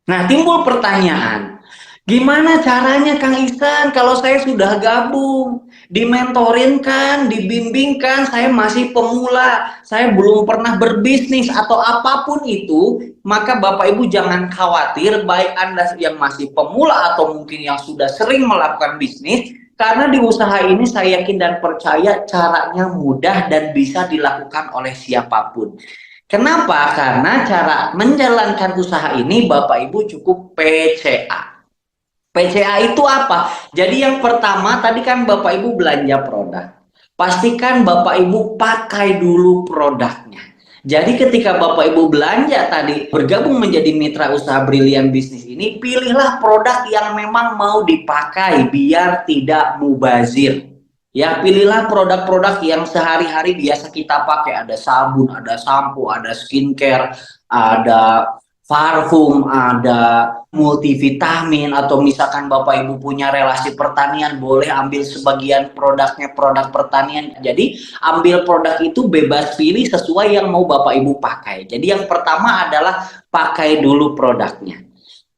Nah, timbul pertanyaan, gimana caranya Kang Ihsan kalau saya sudah gabung, dimentorin kan, dibimbingkan, saya masih pemula, saya belum pernah berbisnis atau apapun itu, maka Bapak Ibu jangan khawatir, baik Anda yang masih pemula atau mungkin yang sudah sering melakukan bisnis, karena di usaha ini saya yakin dan percaya caranya mudah dan bisa dilakukan oleh siapapun. Kenapa? Karena cara menjalankan usaha ini Bapak Ibu cukup PCA. PCA itu apa? Jadi yang pertama tadi kan Bapak Ibu belanja produk. Pastikan Bapak Ibu pakai dulu produknya. Jadi ketika Bapak Ibu belanja tadi bergabung menjadi mitra usaha Brilian Bisnis ini, pilihlah produk yang memang mau dipakai biar tidak mubazir. Ya, pilihlah produk-produk yang sehari-hari biasa kita pakai. Ada sabun, ada sampo, ada skincare, ada parfum, ada multivitamin, atau misalkan Bapak Ibu punya relasi pertanian, boleh ambil sebagian produknya produk pertanian. Jadi ambil produk itu bebas pilih sesuai yang mau Bapak Ibu pakai. Jadi yang pertama adalah pakai dulu produknya.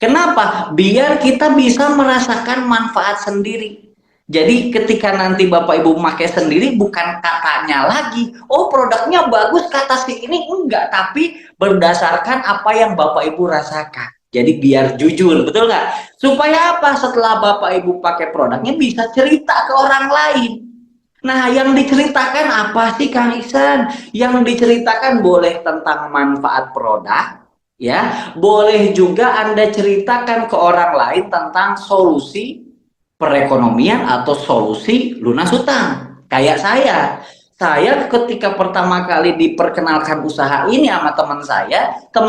Kenapa? Biar kita bisa merasakan manfaat sendiri. Jadi ketika nanti Bapak Ibu memakai sendiri, bukan katanya lagi, oh produknya bagus kata si ini, enggak, tapi berdasarkan apa yang Bapak Ibu rasakan. Jadi biar jujur, betul nggak? Supaya apa? Setelah Bapak Ibu pakai produknya bisa cerita ke orang lain. Nah, yang diceritakan apa sih Kang Ihsan? Yang diceritakan boleh tentang manfaat produk, ya. Boleh juga Anda ceritakan ke orang lain tentang solusi perekonomian atau solusi lunas hutang. Kayak saya ketika pertama kali diperkenalkan usaha ini sama teman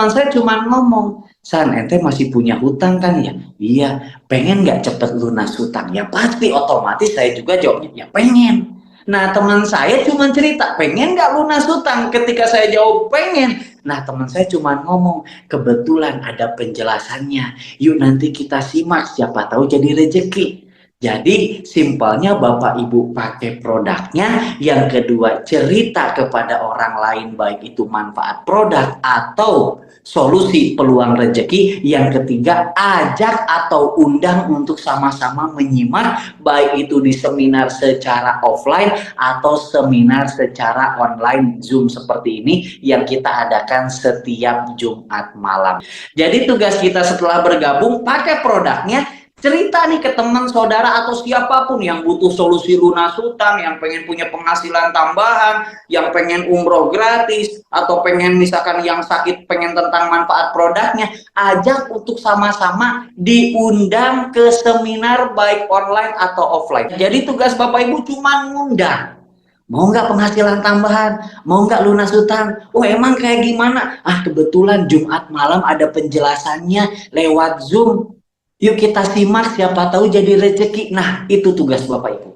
saya cuma ngomong, San, ente masih punya hutang kan ya? Iya, pengen nggak cepet lunas hutang? Ya pasti, otomatis saya juga jawabnya, ya pengen. Nah, teman saya cuma cerita, pengen nggak lunas hutang? Ketika saya jawab pengen, nah teman saya cuma ngomong, kebetulan ada penjelasannya. Yuk nanti kita simak, siapa tahu jadi rezeki. Jadi simpelnya Bapak Ibu pakai produknya, yang kedua cerita kepada orang lain baik itu manfaat produk atau solusi peluang rezeki, yang ketiga ajak atau undang untuk sama-sama menyimak baik itu di seminar secara offline atau seminar secara online Zoom seperti ini yang kita adakan setiap Jumat malam. Jadi tugas kita setelah bergabung pakai produknya, cerita nih ke teman saudara atau siapapun yang butuh solusi lunas hutang, yang pengen punya penghasilan tambahan, yang pengen umroh gratis, atau pengen misalkan yang sakit pengen tentang manfaat produknya, ajak untuk sama-sama diundang ke seminar baik online atau offline. Jadi tugas Bapak Ibu cuma ngundang. Mau nggak penghasilan tambahan? Mau nggak lunas hutang? Oh emang kayak gimana? Ah kebetulan Jumat malam ada penjelasannya lewat Zoom. Yuk kita simak, siapa tahu jadi rezeki. Nah, itu tugas Bapak Ibu.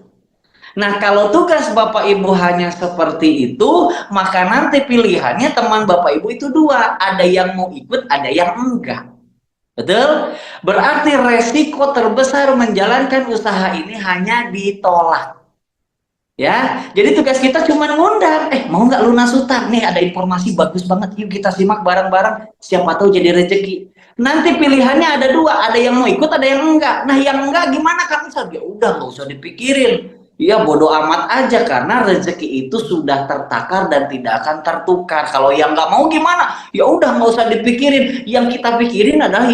Nah, kalau tugas Bapak Ibu hanya seperti itu, maka nanti pilihannya teman Bapak Ibu itu dua. Ada yang mau ikut, ada yang enggak. Betul? Berarti resiko terbesar menjalankan usaha ini hanya ditolak. Ya, jadi tugas kita cuma ngundang, mau nggak lunas hutang? Nih ada informasi bagus banget, yuk kita simak bareng-bareng, siapa tahu jadi rezeki. Nanti pilihannya ada dua, ada yang mau ikut, ada yang enggak. Nah yang enggak gimana Kang Ihsan? Ya udah nggak usah dipikirin, ya bodoh amat aja, karena rezeki itu sudah tertakar dan tidak akan tertukar. Kalau yang nggak mau gimana? Ya udah nggak usah dipikirin, yang kita pikirin adalah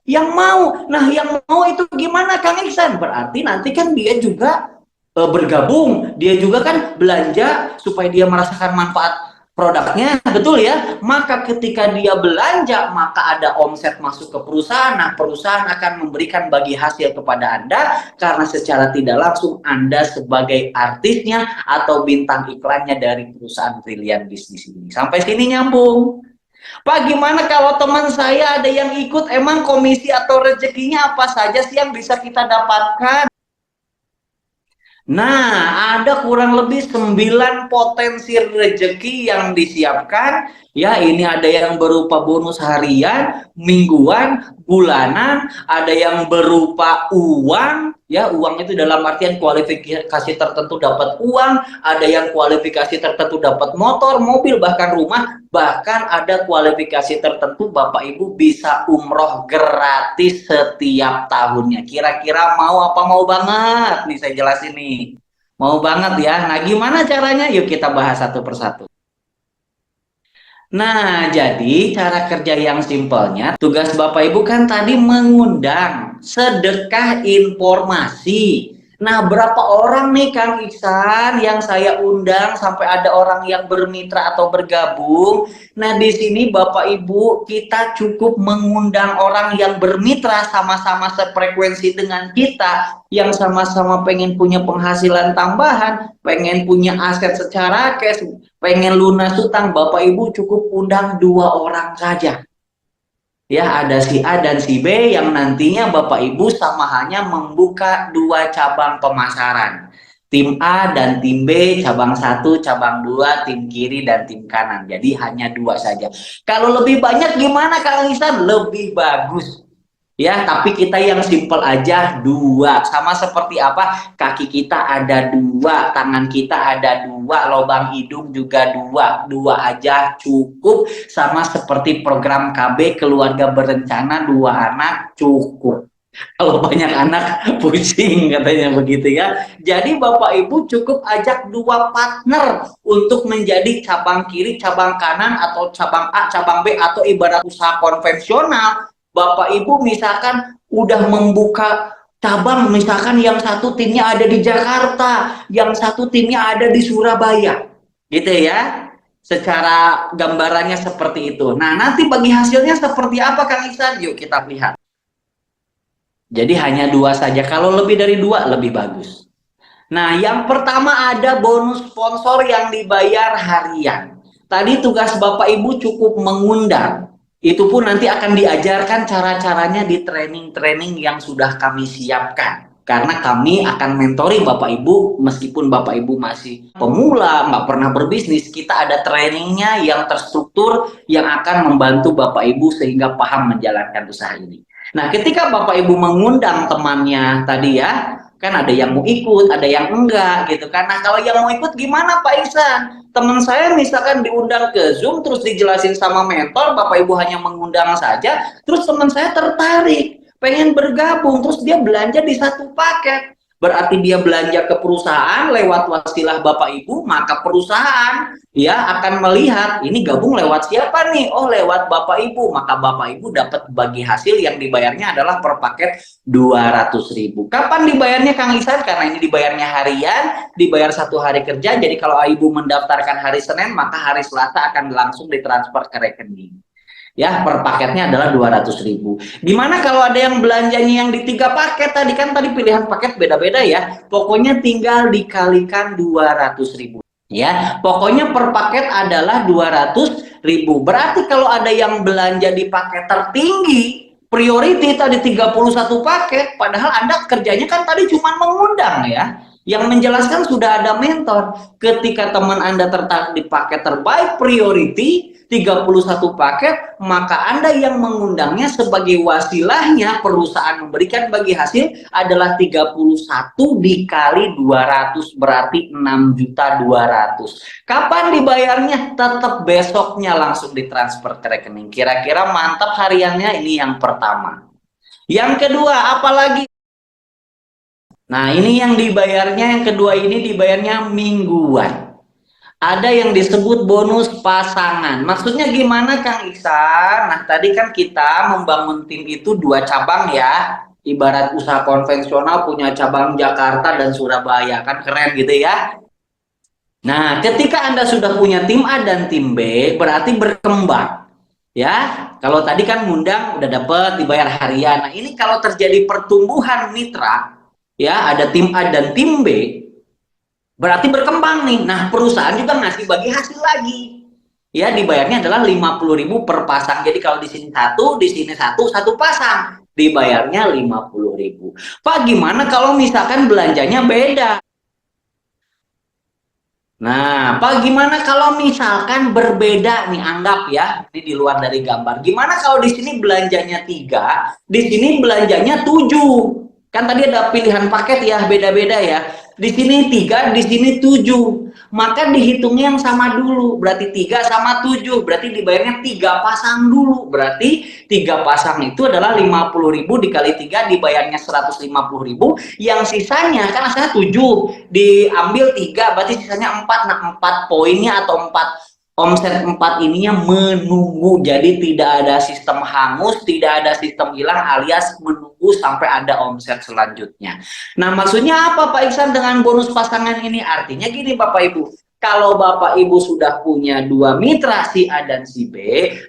yang mau. Nah yang mau itu gimana Kang Ihsan? Berarti nanti kan dia juga bergabung, dia juga kan belanja supaya dia merasakan manfaat produknya, betul ya? Maka ketika dia belanja, maka ada omset masuk ke perusahaan. Nah, perusahaan akan memberikan bagi hasil kepada Anda karena secara tidak langsung Anda sebagai artisnya atau bintang iklannya dari perusahaan Brilian Bisnis ini. Sampai sini nyambung? Pak, gimana kalau teman saya ada yang ikut, emang komisi atau rezekinya apa saja sih yang bisa kita dapatkan? Nah, ada kurang lebih 9 potensi rezeki yang disiapkan. Ya, ini ada yang berupa bonus harian, mingguan, bulanan, ada yang berupa uang, Ya, uang itu dalam artian kualifikasi tertentu dapat uang, ada yang kualifikasi tertentu dapat motor, mobil, bahkan rumah, bahkan ada kualifikasi tertentu Bapak Ibu bisa umroh gratis setiap tahunnya. Kira-kira mau apa? Mau banget nih saya jelasin nih. Mau banget ya. Nah, gimana caranya? Yuk kita bahas satu persatu. Nah, jadi cara kerja yang simpelnya, tugas Bapak Ibu kan tadi mengundang sedekah informasi. Nah, berapa orang nih Kang Iksan yang saya undang sampai ada orang yang bermitra atau bergabung? Nah, di sini Bapak Ibu kita cukup mengundang orang yang bermitra sama-sama sefrekuensi dengan kita, yang sama-sama pengen punya penghasilan tambahan, pengen punya aset secara cash, pengen lunas utang. Bapak Ibu cukup undang 2 orang saja. Ya, ada si A dan si B yang nantinya Bapak Ibu sama hanya membuka 2 cabang pemasaran. Tim A dan tim B, cabang 1, cabang 2, tim kiri dan tim kanan. Jadi hanya 2 saja. Kalau lebih banyak gimana Kang Ihsan? Lebih bagus. Ya, tapi kita yang simple aja 2. Sama seperti apa? Kaki kita ada 2, tangan kita ada 2, lubang hidung juga 2. 2 aja cukup. Sama seperti program KB keluarga berencana 2 anak cukup. Kalau banyak anak pusing katanya begitu ya. Jadi Bapak Ibu cukup ajak 2 partner untuk menjadi cabang kiri, cabang kanan, atau cabang A, cabang B, atau ibarat usaha konvensional. Bapak Ibu misalkan udah membuka cabang, misalkan yang satu timnya ada di Jakarta, yang satu timnya ada di Surabaya, gitu ya. Secara gambarannya seperti itu. Nah, nanti bagi hasilnya seperti apa Kang Iksan? Yuk kita lihat. Jadi hanya 2 saja. Kalau lebih dari 2 lebih bagus. Nah, yang pertama ada bonus sponsor yang dibayar harian. Tadi tugas Bapak Ibu cukup mengundang. Itu pun nanti akan diajarkan cara-caranya di training-training yang sudah kami siapkan. Karena kami akan mentori Bapak Ibu, meskipun Bapak Ibu masih pemula, nggak pernah berbisnis, kita ada trainingnya yang terstruktur yang akan membantu Bapak Ibu sehingga paham menjalankan usaha ini. Nah, ketika Bapak Ibu mengundang temannya tadi ya, kan ada yang mau ikut, ada yang enggak gitu kan. Nah, kalau yang mau ikut gimana Pak Ihsan? Teman saya misalkan diundang ke Zoom terus dijelasin sama mentor, Bapak Ibu hanya mengundang saja, terus teman saya tertarik, pengen bergabung, terus dia belanja di satu paket. Berarti dia belanja ke perusahaan lewat wasilah Bapak Ibu, maka perusahaan ya akan melihat ini gabung lewat siapa nih? Oh, lewat Bapak Ibu, maka Bapak Ibu dapat bagi hasil yang dibayarnya adalah per paket 200.000. Kapan dibayarnya Kang Ihsan? Karena ini dibayarnya harian, dibayar 1 hari kerja. Jadi kalau Ibu mendaftarkan hari Senin, maka hari Selasa akan langsung ditransfer ke rekening. Ya, per paketnya adalah 200.000. Gimana kalau ada yang belanjanya yang di 3 paket tadi, kan tadi pilihan paket beda-beda ya. Pokoknya tinggal dikalikan 200.000. Ya, pokoknya per paket adalah 200.000. Berarti kalau ada yang belanja di paket tertinggi, priority tadi 31 paket, padahal Anda kerjanya kan tadi cuma mengundang ya. Yang menjelaskan sudah ada mentor. Ketika teman Anda tertarik di paket terbaik priority 31 paket, maka Anda yang mengundangnya sebagai wasilahnya perusahaan memberikan bagi hasil adalah 31 dikali 200 berarti 6.200.000. Kapan dibayarnya? Tetap besoknya langsung ditransfer ke rekening. Kira-kira mantap hariannya. Ini yang pertama. Yang kedua, apalagi? Nah, ini yang dibayarnya, yang kedua ini dibayarnya mingguan. Ada yang disebut bonus pasangan. Maksudnya gimana Kang Iksan? Nah, tadi kan kita membangun tim itu 2 cabang ya. Ibarat usaha konvensional punya cabang Jakarta dan Surabaya. Kan keren gitu ya. Nah, ketika Anda sudah punya tim A dan tim B, berarti berkembang. Ya, kalau tadi kan ngundang udah dapat dibayar harian. Nah, ini kalau terjadi pertumbuhan mitra, ya ada tim A dan tim B, berarti berkembang nih. Nah, perusahaan juga ngasih bagi hasil lagi. Ya, dibayarnya adalah 50.000 per pasang. Jadi kalau di sini 1, di sini 1 pasang. Dibayarnya 50.000. Pak, gimana kalau misalkan belanjanya beda? Nah, Pak, gimana kalau misalkan berbeda nih, anggap ya, ini di luar dari gambar. Gimana kalau di sini belanjanya 3, di sini belanjanya 7? Kan tadi ada pilihan paket ya, beda-beda ya. Di sini 3, di sini 7. Maka dihitungnya yang sama dulu. Berarti 3 sama 7. Berarti dibayarnya 3 pasang dulu. Berarti 3 pasang itu adalah 50.000 dikali 3 dibayarnya 150.000. Yang sisanya kan asalnya 7, diambil 3 berarti sisanya 4. Nah, 4 poinnya atau 4 omset 4 ininya menunggu. Jadi tidak ada sistem hangus, tidak ada sistem hilang, alias menunggu sampai ada omset selanjutnya. Nah, maksudnya apa Pak Iksan dengan bonus pasangan ini? Artinya gini Bapak Ibu, kalau Bapak Ibu sudah punya 2 mitra si A dan si B,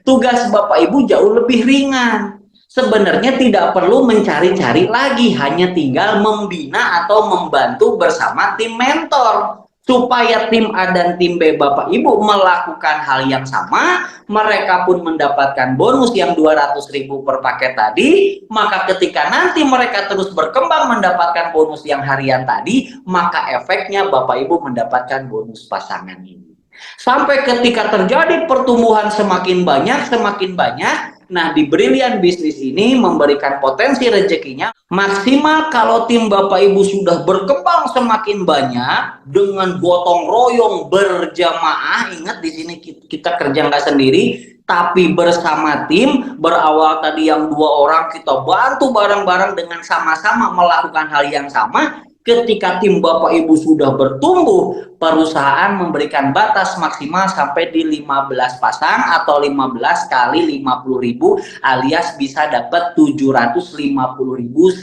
tugas Bapak Ibu jauh lebih ringan. Sebenarnya tidak perlu mencari-cari lagi, hanya tinggal membina atau membantu bersama tim mentor. Supaya tim A dan tim B Bapak Ibu melakukan hal yang sama, mereka pun mendapatkan bonus yang 200.000 per paket tadi, maka ketika nanti mereka terus berkembang mendapatkan bonus yang harian tadi, maka efeknya Bapak Ibu mendapatkan bonus pasangan ini. Sampai ketika terjadi pertumbuhan semakin banyak, nah di Brilliant Business ini memberikan potensi rezekinya maksimal kalau tim Bapak Ibu sudah berkembang semakin banyak dengan gotong royong berjamaah. Ingat di sini kita kerja nggak sendiri, tapi bersama tim. Berawal tadi yang 2 orang, kita bantu bareng-bareng dengan sama-sama melakukan hal yang sama. Ketika tim Bapak Ibu sudah bertumbuh, perusahaan memberikan batas maksimal sampai di 15 pasang atau 15 kali 50.000, alias bisa dapat 750.000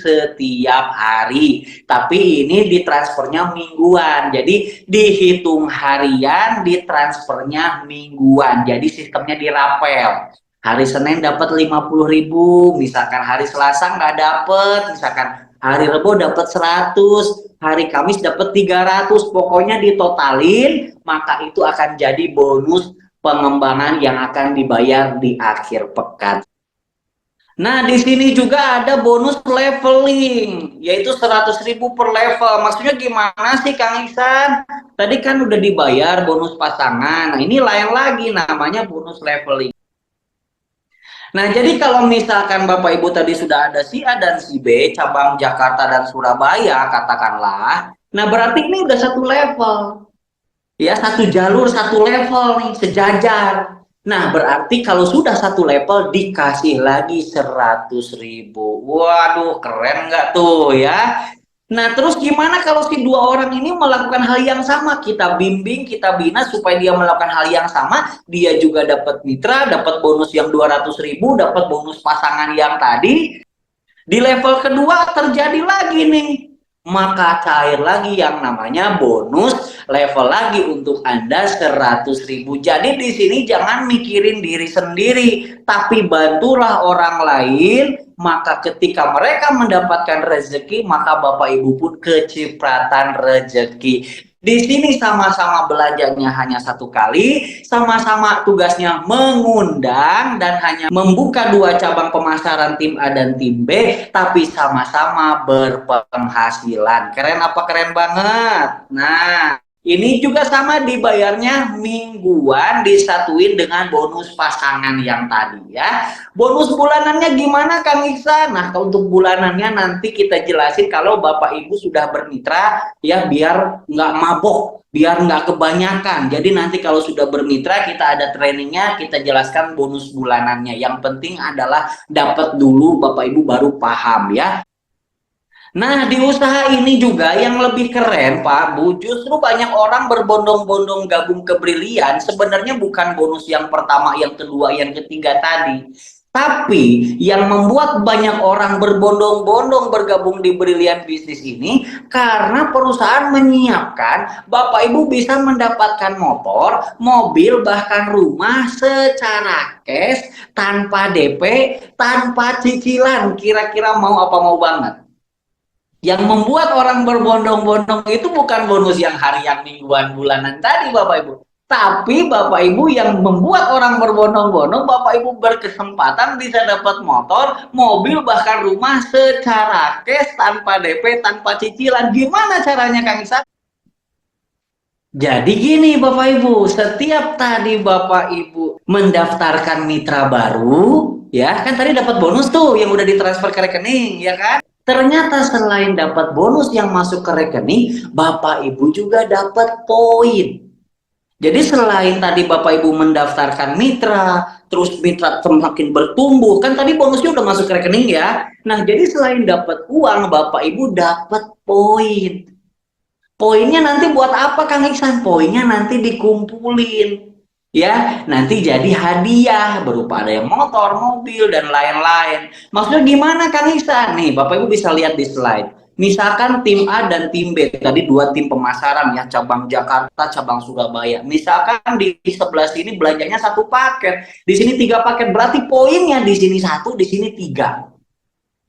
setiap hari. Tapi ini ditransfernya mingguan, jadi dihitung harian, ditransfernya mingguan. Jadi sistemnya dirapel. Hari Senin dapat 50.000, misalkan hari Selasa nggak dapat, misalkan hari Rebo dapat 100, hari Kamis dapat 300, pokoknya ditotalin, maka itu akan jadi bonus pengembangan yang akan dibayar di akhir pekan. Nah, di sini juga ada bonus leveling, yaitu 100.000 per level. Maksudnya gimana sih Kang Iksan? Tadi kan udah dibayar bonus pasangan, nah ini lain lagi namanya bonus leveling. Nah, jadi kalau misalkan Bapak Ibu tadi sudah ada si A dan si B, cabang Jakarta dan Surabaya, katakanlah, nah berarti ini udah satu level. Ya, satu jalur, satu level nih, sejajar. Nah, berarti kalau sudah satu level, dikasih lagi 100.000. Waduh, keren nggak tuh ya? Nah, terus gimana kalau si 2 orang ini melakukan hal yang sama? Kita bimbing, kita bina supaya dia melakukan hal yang sama. Dia juga dapat mitra, dapat bonus yang 200.000, dapat bonus pasangan yang tadi. Di level kedua terjadi lagi nih, maka cair lagi yang namanya bonus level lagi untuk Anda 100.000. Jadi di sini jangan mikirin diri sendiri, tapi bantulah orang lain. Maka ketika mereka mendapatkan rezeki, maka Bapak Ibu pun kecipratan rezeki. Di sini sama-sama belanjanya hanya 1 kali, sama-sama tugasnya mengundang dan hanya membuka 2 cabang pemasaran tim A dan tim B, tapi sama-sama berpenghasilan. Keren apa keren banget? Nah, ini juga sama dibayarnya mingguan, disatuin dengan bonus pasangan yang tadi ya. Bonus bulanannya gimana Kang Iksan? Nah, untuk bulanannya nanti kita jelasin kalau Bapak Ibu sudah bermitra ya, biar nggak mabok, biar nggak kebanyakan. Jadi nanti kalau sudah bermitra kita ada trainingnya, kita jelaskan bonus bulanannya. Yang penting adalah dapat dulu Bapak Ibu baru paham ya. Nah, di usaha ini juga yang lebih keren Pak Bu, justru banyak orang berbondong-bondong gabung ke Brilliant, sebenarnya bukan bonus yang pertama, yang kedua, yang ketiga tadi. Tapi yang membuat banyak orang berbondong-bondong bergabung di Brilliant Business ini karena perusahaan menyiapkan Bapak Ibu bisa mendapatkan motor, mobil, bahkan rumah secara cash, tanpa DP, tanpa cicilan. Kira-kira mau apa mau banget? Yang membuat orang berbondong-bondong itu bukan bonus yang harian, mingguan, bulanan tadi Bapak Ibu. Tapi Bapak Ibu yang membuat orang berbondong-bondong, Bapak Ibu berkesempatan bisa dapat motor, mobil, bahkan rumah secara cash, tanpa DP, tanpa cicilan. Gimana caranya Kang Iksan? Jadi gini Bapak Ibu, setiap tadi Bapak Ibu mendaftarkan mitra baru, ya kan tadi dapat bonus tuh yang udah ditransfer ke rekening, ya kan? Ternyata selain dapat bonus yang masuk ke rekening, Bapak Ibu juga dapat poin. Jadi selain tadi Bapak Ibu mendaftarkan mitra, terus mitra semakin bertumbuh, kan tadi bonusnya udah masuk ke rekening ya. Nah, jadi selain dapat uang, Bapak Ibu dapat poin. Poinnya nanti buat apa Kang Iksan? Poinnya nanti dikumpulin. Ya, nanti jadi hadiah berupa ada yang motor, mobil, dan lain-lain. Maksudnya gimana Kang Iksan? Nih, Bapak Ibu bisa lihat di slide. Misalkan tim A dan tim B, tadi dua tim pemasaran ya, cabang Jakarta, cabang Surabaya. Misalkan di sebelah sini belanjanya satu paket, di sini 3 paket, berarti poinnya di sini 1, di sini 3.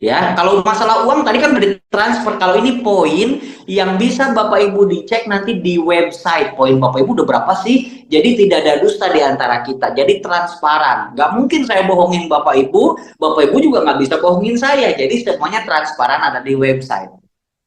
Ya, kalau masalah uang tadi kan udah ditransfer. Kalau ini poin yang bisa Bapak Ibu dicek nanti di website. Poin Bapak Ibu udah berapa sih? Jadi tidak ada dusta di antara kita. Jadi transparan. Gak mungkin saya bohongin Bapak Ibu juga nggak bisa bohongin saya. Jadi semuanya transparan ada di website.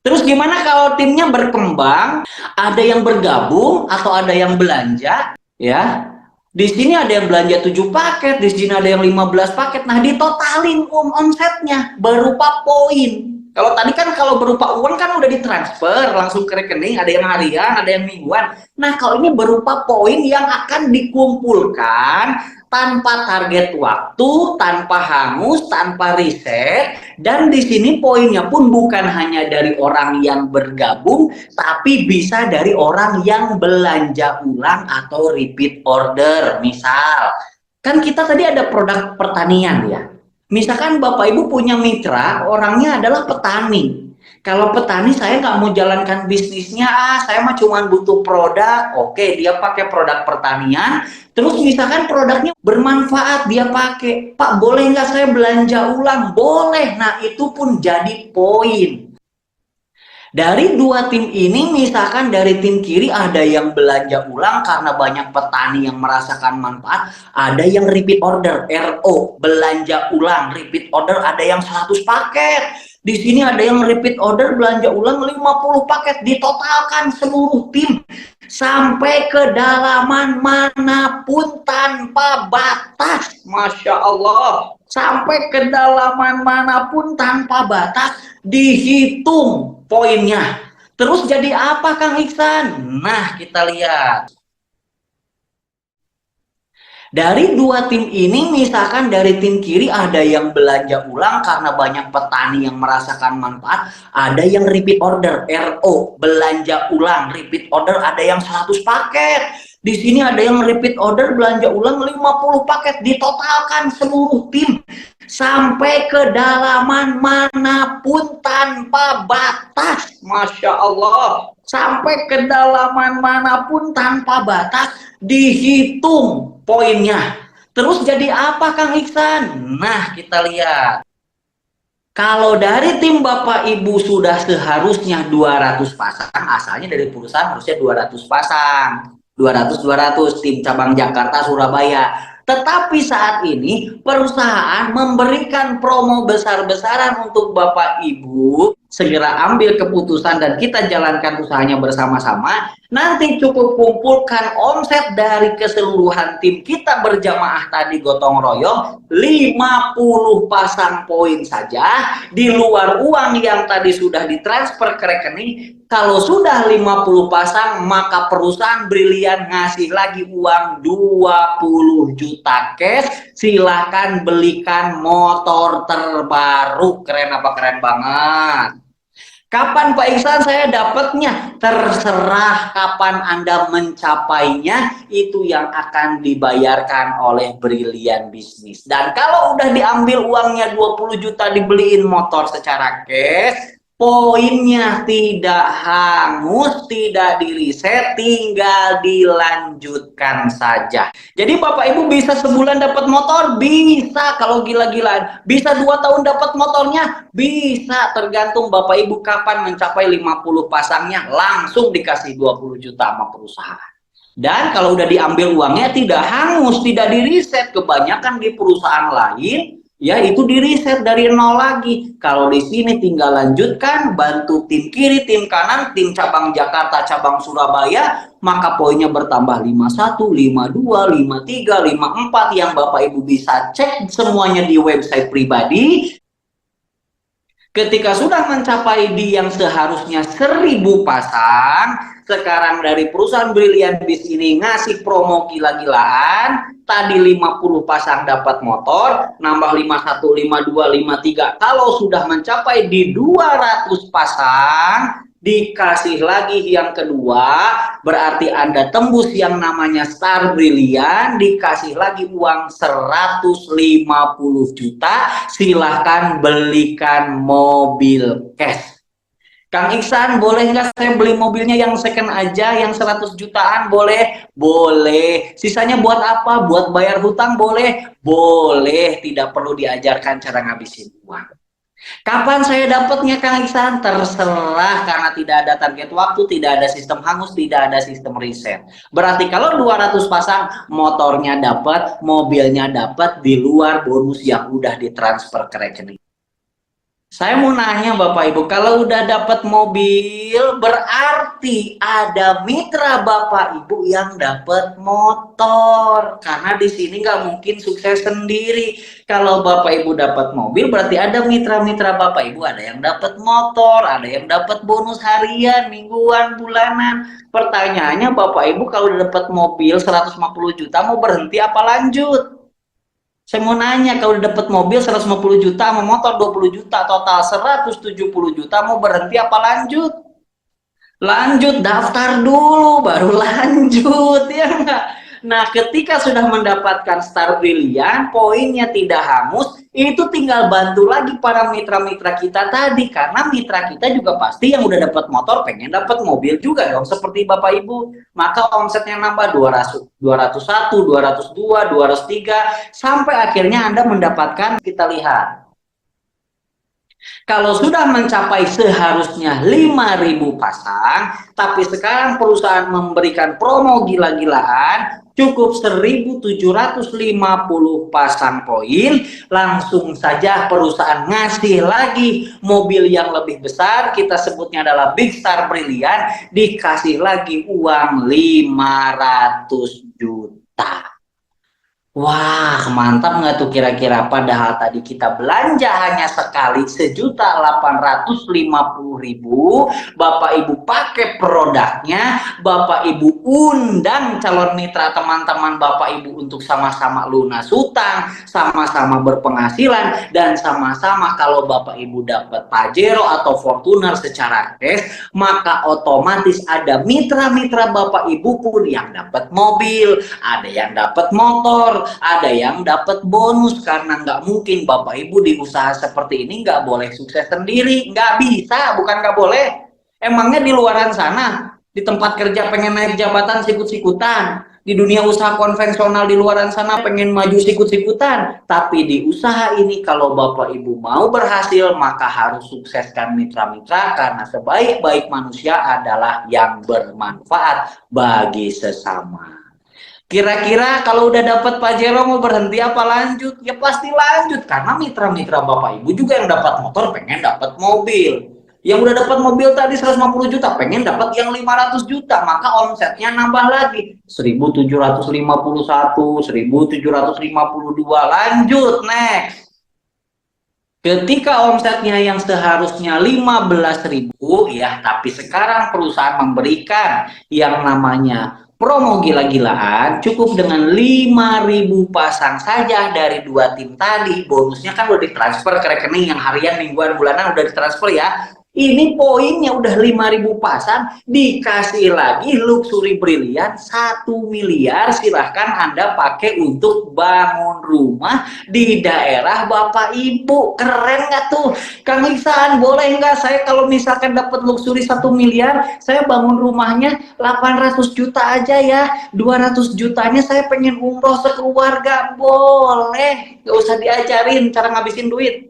Terus gimana kalau timnya berkembang? Ada yang bergabung atau ada yang belanja? Ya, di sini ada yang belanja 7 paket, di sini ada yang 15 paket. Nah, ditotalin omsetnya berupa poin. Kalau tadi kan kalau berupa uang kan udah ditransfer langsung ke rekening, ada yang harian, ada yang mingguan. Nah, kalau ini berupa poin yang akan dikumpulkan tanpa target waktu, tanpa hangus, tanpa riset, dan di sini poinnya pun bukan hanya dari orang yang bergabung, tapi bisa dari orang yang belanja ulang atau repeat order. Misal, kan kita tadi ada produk pertanian ya. Misalkan Bapak Ibu punya mitra, orangnya adalah petani. Kalau petani saya nggak mau jalankan bisnisnya, saya mah cuma butuh produk. Oke, dia pakai produk pertanian. Terus misalkan produknya bermanfaat, dia pakai. Pak, boleh nggak saya belanja ulang? Boleh. Nah, itu pun jadi poin. Dari dua tim ini, misalkan dari tim kiri ada yang belanja ulang karena banyak petani yang merasakan manfaat, ada yang repeat order, RO, belanja ulang, repeat order ada yang 100 paket. Di sini ada yang repeat order belanja ulang 50 paket, ditotalkan seluruh tim sampai kedalaman manapun tanpa batas. Masya Allah, sampai kedalaman manapun tanpa batas dihitung poinnya. Terus jadi apa Kang Iksan? Nah, kita lihat. Dari dua tim ini, misalkan dari tim kiri ada yang belanja ulang karena banyak petani yang merasakan manfaat, ada yang repeat order, RO, belanja ulang, repeat order ada yang 100 paket. Di sini ada yang repeat order belanja ulang 50 paket, ditotalkan seluruh tim sampai kedalaman manapun tanpa batas. Masya Allah, sampai kedalaman manapun tanpa batas dihitung poinnya. Terus jadi apa Kang Iksan? Nah, kita lihat. Kalau dari tim Bapak Ibu sudah seharusnya 200 pasang, asalnya dari perusahaan harusnya 200 pasang. 200 tim cabang Jakarta, Surabaya. Tetapi saat ini perusahaan memberikan promo besar-besaran untuk Bapak Ibu segera ambil keputusan dan kita jalankan usahanya bersama-sama. Nanti cukup kumpulkan omset dari keseluruhan tim kita berjamaah tadi gotong royong 50 pasang poin saja di luar uang yang tadi sudah ditransfer ke rekening. Kalau sudah 50 pasang maka perusahaan Brilian ngasih lagi uang 20 juta cash. Silahkan belikan motor terbaru. Keren apa keren banget. Kapan Pak Iksan saya dapatnya? Terserah kapan Anda mencapainya, itu yang akan dibayarkan oleh Brilian Bisnis. Dan kalau udah diambil uangnya 20 juta dibeliin motor secara cash, poinnya tidak hangus, tidak diriset, tinggal dilanjutkan saja. Jadi Bapak Ibu bisa sebulan dapat motor? Bisa kalau gila-gilaan. Bisa 2 tahun dapat motornya? Bisa, tergantung Bapak Ibu kapan mencapai 50 pasangnya, langsung dikasih 20 juta sama perusahaan. Dan kalau udah diambil uangnya tidak hangus, tidak diriset. Kebanyakan di perusahaan lain ya itu diriset dari nol lagi. Kalau di sini tinggal lanjutkan, bantu tim kiri, tim kanan, tim cabang Jakarta, cabang Surabaya, maka poinnya bertambah 51, 52, 53, 54 yang Bapak Ibu bisa cek semuanya di website pribadi. Ketika sudah mencapai di yang seharusnya 1.000 pasang, sekarang dari perusahaan Brilian Bis ini ngasih promo gila-gilaan. Tadi 50 pasang dapat motor, nambah 51, 52, 53. Kalau sudah mencapai di 200 pasang, dikasih lagi yang kedua, berarti Anda tembus yang namanya Star Brilian, dikasih lagi uang 150 juta, silahkan belikan mobil cash. Kang Iksan, boleh nggak saya beli mobilnya yang second aja, yang 100 jutaan, boleh? Boleh. Sisanya buat apa? Buat bayar hutang, boleh? Boleh. Tidak perlu diajarkan cara ngabisin uang. Kapan saya dapatnya, Kang Iksan? Terserah, karena tidak ada target waktu, tidak ada sistem hangus, tidak ada sistem riset. Berarti kalau 200 pasang, motornya dapat, mobilnya dapat, di luar bonus yang udah ditransfer ke rekening. Saya mau nanya Bapak Ibu, kalau udah dapat mobil, berarti ada mitra Bapak Ibu yang dapat motor. Karena di sini nggak mungkin sukses sendiri. Kalau Bapak Ibu dapat mobil, berarti ada mitra-mitra Bapak Ibu, ada yang dapat motor, ada yang dapat bonus harian, mingguan, bulanan. Pertanyaannya Bapak Ibu, kalau udah dapat mobil 150 juta, mau berhenti apa lanjut? Saya mau nanya, kalau dapat mobil 150 juta sama motor 20 juta, total 170 juta, mau berhenti apa lanjut? Lanjut, daftar dulu baru lanjut, ya enggak? Nah, ketika sudah mendapatkan Star Brilian, poinnya tidak hangus, itu tinggal bantu lagi para mitra-mitra kita tadi, karena mitra kita juga pasti yang udah dapat motor pengen dapat mobil juga dong, seperti Bapak Ibu. Maka omsetnya nambah 200, 201, 202, 203, sampai akhirnya Anda mendapatkan, kita lihat. Kalau sudah mencapai seharusnya 5.000 pasang, tapi sekarang perusahaan memberikan promo gila-gilaan, cukup 1.750 pasang poin, langsung saja perusahaan ngasih lagi mobil yang lebih besar, kita sebutnya adalah Big Star Brilian, dikasih lagi uang 500 juta. Wah, mantap nggak tuh kira-kira? Padahal tadi kita belanja hanya sekali 1.850.000. Bapak Ibu pakai produknya, Bapak Ibu undang calon mitra teman-teman Bapak Ibu untuk sama-sama lunas hutang, sama-sama berpenghasilan, dan sama-sama kalau Bapak Ibu dapat Pajero atau Fortuner secara cash, maka otomatis ada mitra-mitra Bapak Ibu pun yang dapat mobil, ada yang dapat motor, ada yang dapat bonus, karena nggak mungkin Bapak Ibu di usaha seperti ini nggak boleh sukses sendiri, nggak bisa, bukan nggak boleh. Emangnya di luaran sana, di tempat kerja pengen naik jabatan sikut-sikutan, di dunia usaha konvensional di luaran sana pengen maju sikut-sikutan, tapi di usaha ini kalau Bapak Ibu mau berhasil, maka harus sukseskan mitra-mitra, karena sebaik-baik manusia adalah yang bermanfaat bagi sesama. Kira-kira kalau udah dapat Pajero mau berhenti apa lanjut? Ya pasti lanjut, karena mitra-mitra Bapak Ibu juga yang dapat motor pengen dapat mobil. Yang udah dapat mobil tadi 150 juta pengen dapat yang 500 juta, maka omsetnya nambah lagi 1.751, 1.752, lanjut next. Ketika omsetnya yang seharusnya 15.000, ya, tapi sekarang perusahaan memberikan yang namanya promo gila-gilaan, cukup dengan 5.000 pasang saja dari 2 tim tadi. Bonusnya kan udah ditransfer ke rekening yang harian, mingguan, bulanan udah ditransfer ya. Ini poinnya udah 5.000 pasang, dikasih lagi Luxury Brilian 1 miliar. Silahkan Anda pakai untuk bangun rumah di daerah Bapak Ibu. Keren nggak tuh? Kang Iksan, boleh nggak saya kalau misalkan dapat Luxury 1 miliar, saya bangun rumahnya 800 juta aja ya, 200 jutanya saya pengen umroh sekeluarga. Boleh, nggak usah diajarin cara ngabisin duit.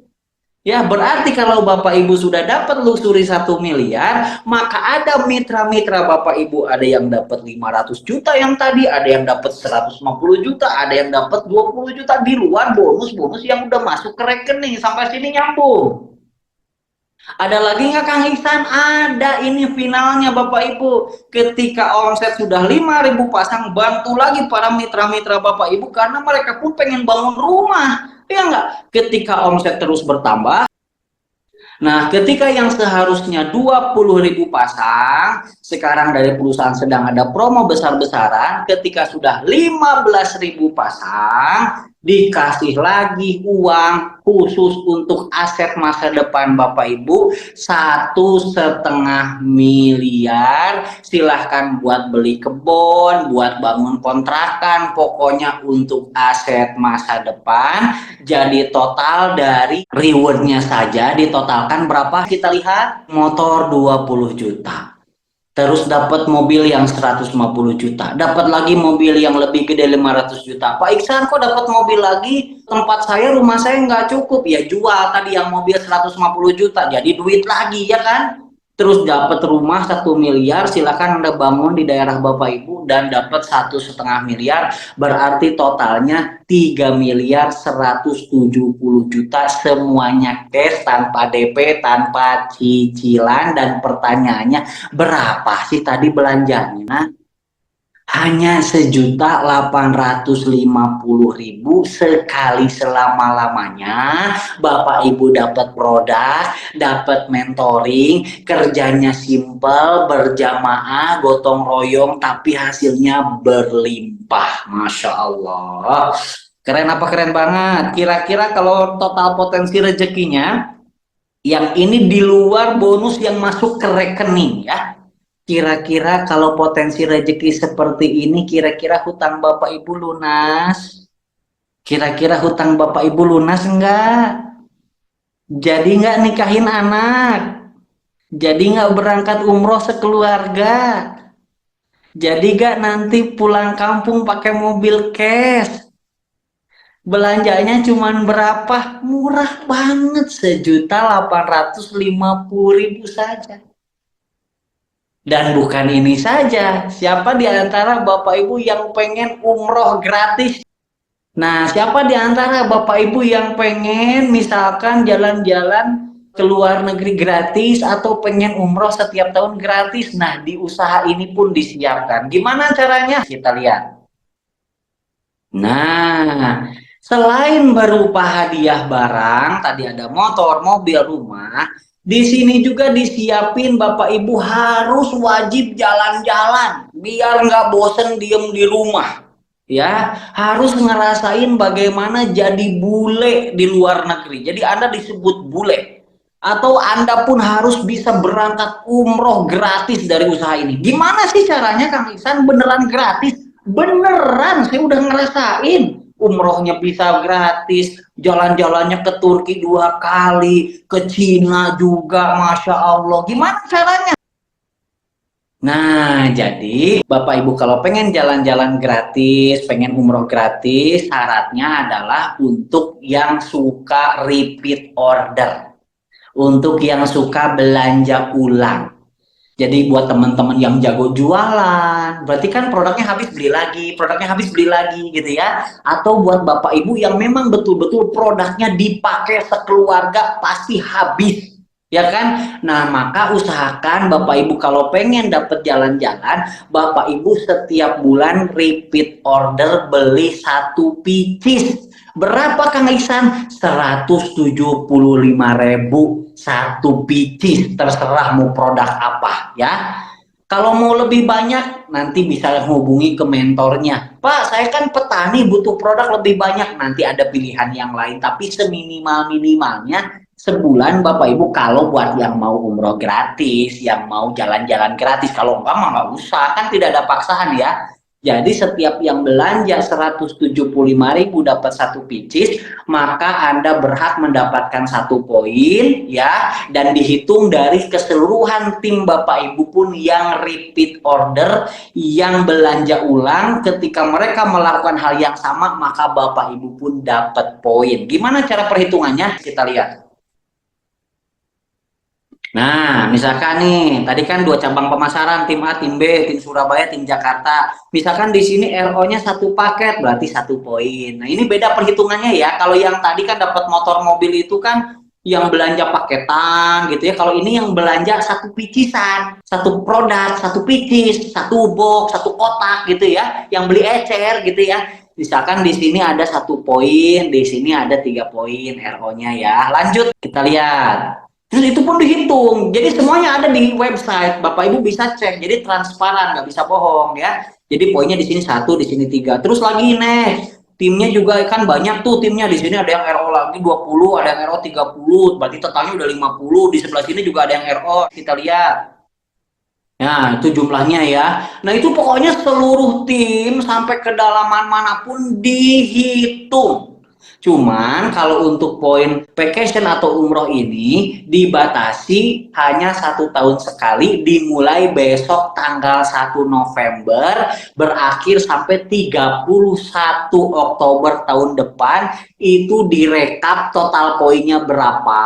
Ya, berarti kalau Bapak Ibu sudah dapat Luxury 1 miliar, maka ada mitra-mitra Bapak Ibu, ada yang dapat 500 juta yang tadi, ada yang dapat 150 juta, ada yang dapat 20 juta, di luar bonus-bonus yang udah masuk ke rekening. Sampai sini nyambung? Ada lagi nggak Kang Iksan? Ada, ini finalnya Bapak Ibu. Ketika omset sudah 5.000 pasang, bantu lagi para mitra-mitra Bapak Ibu, karena mereka pun pengen bangun rumah. Ya enggak? Ketika omset terus bertambah, Nah, ketika yang seharusnya 20.000 pasang, sekarang dari perusahaan sedang ada promo besar-besaran, ketika sudah 15.000 pasang, dikasih lagi uang khusus untuk aset masa depan Bapak Ibu 1,5 miliar. Silahkan buat beli kebun, buat bangun kontrakan, pokoknya untuk aset masa depan. Jadi total dari rewardnya saja ditotalkan berapa? Kita lihat motor 20 juta. Terus dapat mobil yang 150 juta. Dapat lagi mobil yang lebih gede 500 juta. Pak Iksan kok dapat mobil lagi? Tempat saya, rumah saya nggak cukup. Ya jual tadi yang mobil 150 juta. Jadi duit lagi ya kan? Terus dapat rumah 1 miliar, silakan Anda bangun di daerah Bapak Ibu dan dapat 1,5 miliar, berarti totalnya 3.170.000.000, semuanya cash, tanpa DP, tanpa cicilan. Dan pertanyaannya, berapa sih tadi belanjanya? Hanya 1.850.000 sekali selama-lamanya. Bapak Ibu dapat produk, dapat mentoring, kerjanya simple, berjamaah, gotong royong, tapi hasilnya berlimpah. Masya Allah. Keren apa keren banget. Kira-kira kalau total potensi rezekinya, yang ini di luar bonus yang masuk ke rekening ya. Kira-kira kalau potensi rezeki seperti ini, kira-kira hutang Bapak Ibu lunas? Kira-kira hutang Bapak Ibu lunas enggak? Jadi enggak nikahin anak? Jadi enggak berangkat umroh sekeluarga? Jadi enggak nanti pulang kampung pakai mobil cash? Belanjanya cuman berapa? Murah banget, 1.850.000 saja. Dan bukan ini saja, siapa di antara Bapak Ibu yang pengen umroh gratis? Nah, siapa di antara Bapak Ibu yang pengen misalkan jalan-jalan ke luar negeri gratis atau pengen umroh setiap tahun gratis? Nah, di usaha ini pun disiapkan. Gimana caranya? Kita lihat. Nah, selain berupa hadiah barang, tadi ada motor, mobil, rumah, di sini juga disiapin Bapak Ibu harus wajib jalan-jalan biar nggak bosen diem di rumah. Ya, harus ngerasain bagaimana jadi bule di luar negeri. Jadi Anda disebut bule. Atau Anda pun harus bisa berangkat umroh gratis dari usaha ini. Gimana sih caranya Kang Iksan? Beneran gratis? Beneran, saya udah ngerasain. Umrohnya bisa gratis, jalan-jalannya ke Turki 2 kali, ke Cina juga, Masya Allah. Gimana caranya? Nah, jadi Bapak Ibu kalau pengen jalan-jalan gratis, pengen umroh gratis, syaratnya adalah untuk yang suka repeat order, untuk yang suka belanja ulang. Jadi buat teman-teman yang jago jualan, berarti kan produknya habis beli lagi, produknya habis beli lagi gitu ya. Atau buat Bapak Ibu yang memang betul-betul produknya dipakai sekeluarga pasti habis, ya kan? Nah, maka usahakan Bapak Ibu kalau pengen dapat jalan-jalan, Bapak Ibu setiap bulan repeat order beli 1 pieces. Berapa Kang Iksan? 175.000 1 pieces, terserah mau produk apa ya. Kalau mau lebih banyak nanti bisa hubungi ke mentornya. Pak, saya kan petani butuh produk lebih banyak. Nanti ada pilihan yang lain, tapi seminimal-minimalnya sebulan Bapak Ibu kalau buat yang mau umroh gratis, yang mau jalan-jalan gratis. Kalau enggak mah nggak usah, kan tidak ada paksaan ya. Jadi setiap yang belanja 175.000 dapat 1 pieces, maka Anda berhak mendapatkan 1 poin ya, dan dihitung dari keseluruhan tim Bapak Ibu pun yang repeat order, yang belanja ulang, ketika mereka melakukan hal yang sama maka Bapak Ibu pun dapat poin. Gimana cara perhitungannya? Kita lihat. Nah, misalkan nih, tadi kan 2 cabang pemasaran, tim A, tim B, tim Surabaya, tim Jakarta. Misalkan di sini RO-nya 1 paket, berarti 1 poin. Nah, ini beda perhitungannya ya. Kalau yang tadi kan dapat motor mobil itu kan yang belanja paketan gitu ya. Kalau ini yang belanja 1 picisan, 1 produk, 1 picis, 1 box, 1 kotak gitu ya. Yang beli ecer gitu ya. Misalkan di sini ada 1 poin, di sini ada 3 poin RO-nya ya. Lanjut, kita lihat. Terus itu pun dihitung. Jadi semuanya ada di website. Bapak Ibu bisa cek. Jadi transparan, nggak bisa bohong ya. Jadi poinnya di sini 1, di sini 3. Terus lagi next. Timnya juga kan banyak tuh timnya. Di sini ada yang RO lagi 20, ada yang RO 30. Berarti totalnya udah 50. Di sebelah sini juga ada yang RO. Kita lihat. Nah, itu jumlahnya ya. Nah, itu pokoknya seluruh tim sampai kedalaman manapun dihitung. Cuman kalau untuk poin vacation atau umroh ini dibatasi hanya 1 tahun sekali, dimulai besok tanggal 1 November, berakhir sampai 31 Oktober tahun depan. Itu direkap total poinnya berapa